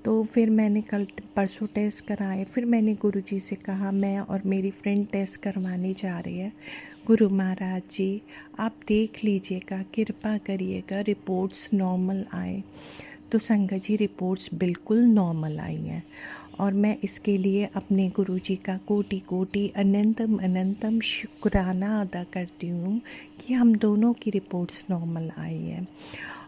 तो फिर मैंने कल परसों टेस्ट कराए, फिर मैंने गुरुजी से कहा मैं और मेरी फ्रेंड टेस्ट करवाने जा रही है, गुरु महाराज जी आप देख लीजिएगा, कृपा करिएगा रिपोर्ट्स नॉर्मल आए। तो संगत जी रिपोर्ट्स बिल्कुल नॉर्मल आई हैं और मैं इसके लिए अपने गुरुजी का कोटि कोटि अनंतम अनंतम शुक्राना अदा करती हूँ कि हम दोनों की रिपोर्ट्स नॉर्मल आई हैं।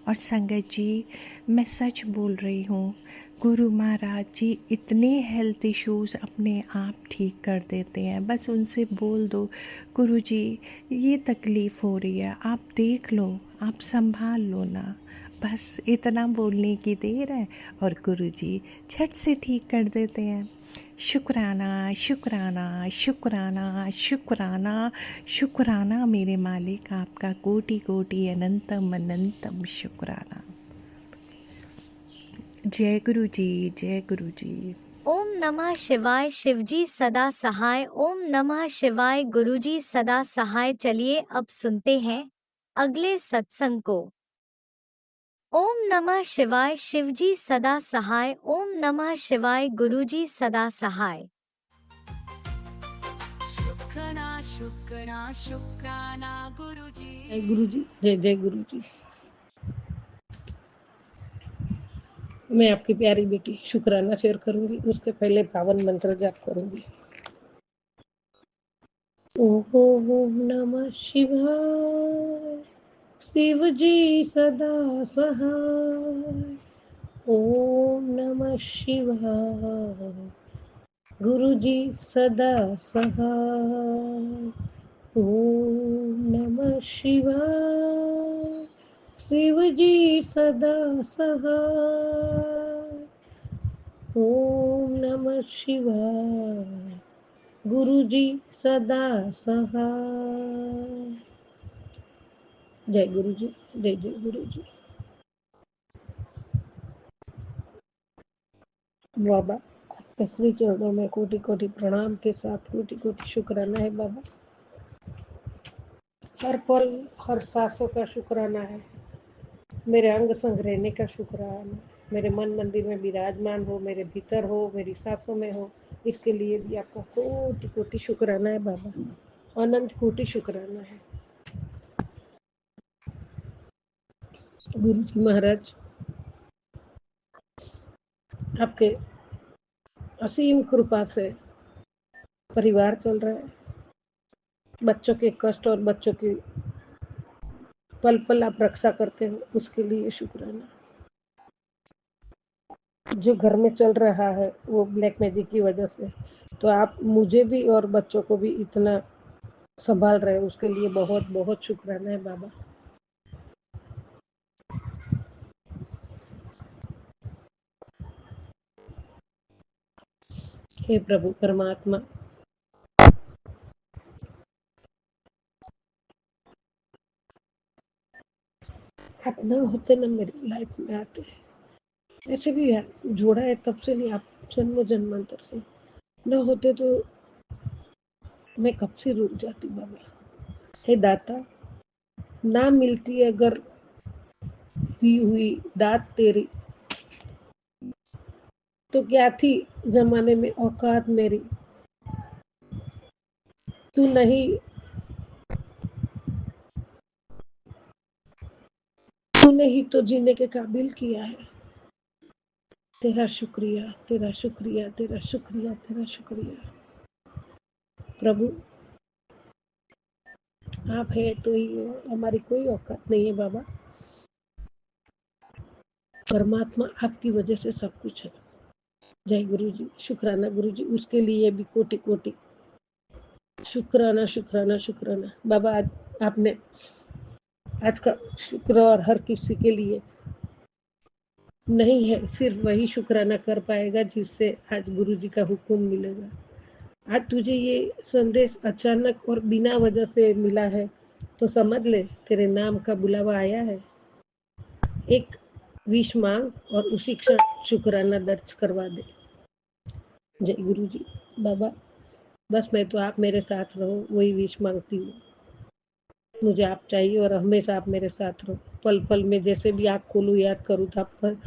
और संगत जी मैं सच बोल रही हूँ, गुरु महाराज जी इतने हेल्थ इश्यूज़ अपने आप ठीक कर देते हैं। बस उनसे बोल दो, गुरु जी ये तकलीफ़ हो रही है, आप देख लो, आप संभाल लो ना, बस इतना बोलने की देर है और गुरुजी झट से ठीक कर देते हैं। शुक्राना शुक्राना शुक्राना शुक्राना शुक्राना मेरे मालिक, आपका कोटि कोटि अनंतम अनंतम शुक्राना। जय गुरु जी, जय गुरु जी। ओम नमः शिवाय। शिवजी सदा सहाय। ओम नमः शिवाय। गुरुजी सदा सहाय। चलिए अब सुनते हैं अगले सत्संग को। ओम नमः शिवाय। शिवजी सदा सहाय। ओम नमः शिवाय। गुरुजी सदा सहाय। शुक्राना शुक्राना शुक्राना गुरुजी। जय गुरु जी, जय जय गुरु जी। मैं आपकी प्यारी बेटी शुक्राना शेयर करूंगी, उसके पहले पावन मंत्र जाप करूंगी। ओम नमः शिवाय। शिव जी सदा सहाय। ओम नमः शिवाय। गुरुजी सदा सहाय। ओम नमः शिवाय। शिवजी सदा सहाय। ओम नमः शिवाय। गुरुजी सदा सहाय। जय गुरुजी, जय जय गुरुजी। बाबा आपके श्री चरणों में कोटि कोटि प्रणाम के साथ कोटि कोटि शुक्राना है बाबा। हर पल हर सांसों का शुक्राना है। मेरे अंग संग रहने का शुक्राना, मेरे मन मंदिर में विराजमान हो, मेरे भीतर हो, मेरी सांसों में हो, इसके लिए भी आपका कोटि कोटि शुक्राना है बाबा। अनंत कोटि शुक्राना है। गुरु जी महाराज आपके असीम कृपा से परिवार चल रहा है। बच्चों के कष्ट और बच्चों की पल पल आप रक्षा करते हो, उसके लिए शुक्राना। जो घर में चल रहा है वो ब्लैक मैजिक की वजह से, तो आप मुझे भी और बच्चों को भी इतना संभाल रहे हो, उसके लिए बहुत बहुत शुक्राना है बाबा। हे प्रभु परमात्मा, आप न होते न मेरी लाइफ में आते। ऐसे भी जोड़ा है तब से नहीं, आप जन्म जन्मांतर से न होते तो मैं कब से रुक जाती बाबा। हे दाता, ना मिलती अगर दी हुई दात तेरी, तो क्या थी जमाने में औकात मेरी। तू नहीं तो जीने के काबिल किया है। तेरा शुक्रिया, तेरा शुक्रिया, तेरा शुक्रिया, तेरा शुक्रिया। प्रभु आप है तो ही हो, हमारी कोई औकात नहीं है बाबा। परमात्मा आपकी वजह से सब कुछ है। जय गुरु जी, शुक्राना गुरु जी, उसके लिए भी कोटि कोटि शुक्राना शुक्राना शुक्राना बाबा। आज आपने आज का शुक्र और हर किसी के लिए नहीं है, सिर्फ वही शुक्राना कर पाएगा जिससे आज गुरु जी का हुक्म मिलेगा। आज तुझे ये संदेश अचानक और बिना वजह से मिला है तो समझ ले तेरे नाम का बुलावा आया है। एक विश मांग और उसी क्षण शुक्राना दर्ज करवा दे। जय गुरु जी। बाबा बस मैं तो आप मेरे साथ रहो वही विश मांगती हूँ। मुझे आप चाहिए और हमेशा आप मेरे साथ रहो। पल पल में जैसे भी आँख खोलूँ याद करूँ तो आप पर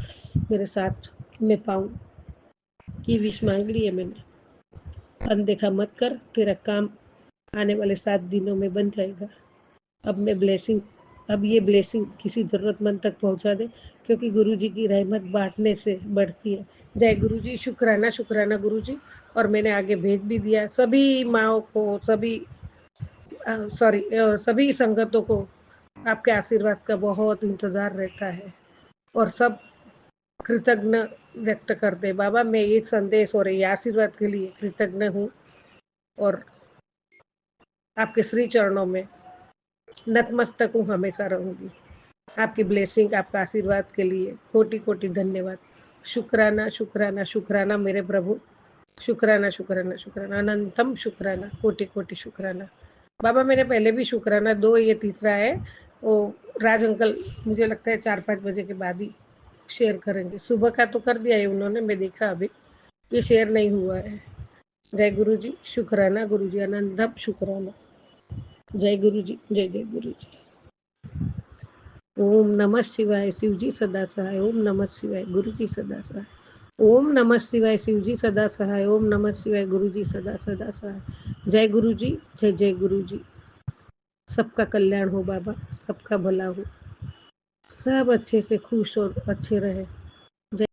मेरे साथ में पाऊँ। ये विश मांग ली है मैंने। अनदेखा मत कर, तेरा काम आने वाले 7 दिनों में बन जाएगा। अब ये ब्लेसिंग किसी जरूरतमंद तक पहुंचा दे, क्योंकि गुरु जी की रहमत बांटने से बढ़ती है। जय गुरु जी, शुक्राना शुक्राना गुरु जी। और मैंने आगे भेज भी दिया सभी माओ को, सभी संगतों को आपके आशीर्वाद का बहुत इंतजार रहता है और सब कृतज्ञ व्यक्त करते। बाबा मैं ये संदेश और ये आशीर्वाद के लिए कृतज्ञ हूँ और आपके श्री चरणों में नतमस्तक हूँ, हमेशा रहूंगी। आपकी ब्लेसिंग, आपका आशीर्वाद के लिए कोटि कोटि धन्यवाद। शुक्राना शुक्राना शुक्राना मेरे प्रभु, शुक्राना शुक्राना शुक्राना, अनंतम शुक्राना, कोटि कोटि शुक्राना। बाबा मैंने पहले भी शुक्राना 2, ये तीसरा है। वो राज अंकल मुझे लगता है 4-5 बजे के बाद ही शेयर करेंगे। सुबह का तो कर दिया है उन्होंने, मैं देखा अभी ये शेयर नहीं हुआ है। जय गुरु जी, शुक्राना गुरु जी, अनंतम शुक्राना। जय गुरु जी, जय जय गुरु जी। ओम नमः शिवाय, शिव जी सदा सहाय। ओम नमः शिवाय, गुरु जी सदा सहाय। ओम नमः शिवाय, शिव जी सदा सहाय। ओम नमः शिवाय, गुरु जी सदा सदा सहाय। जय गुरु जी, जय जय गुरु जी। सबका कल्याण हो बाबा, सबका भला हो, सब अच्छे से खुश और अच्छे रहे।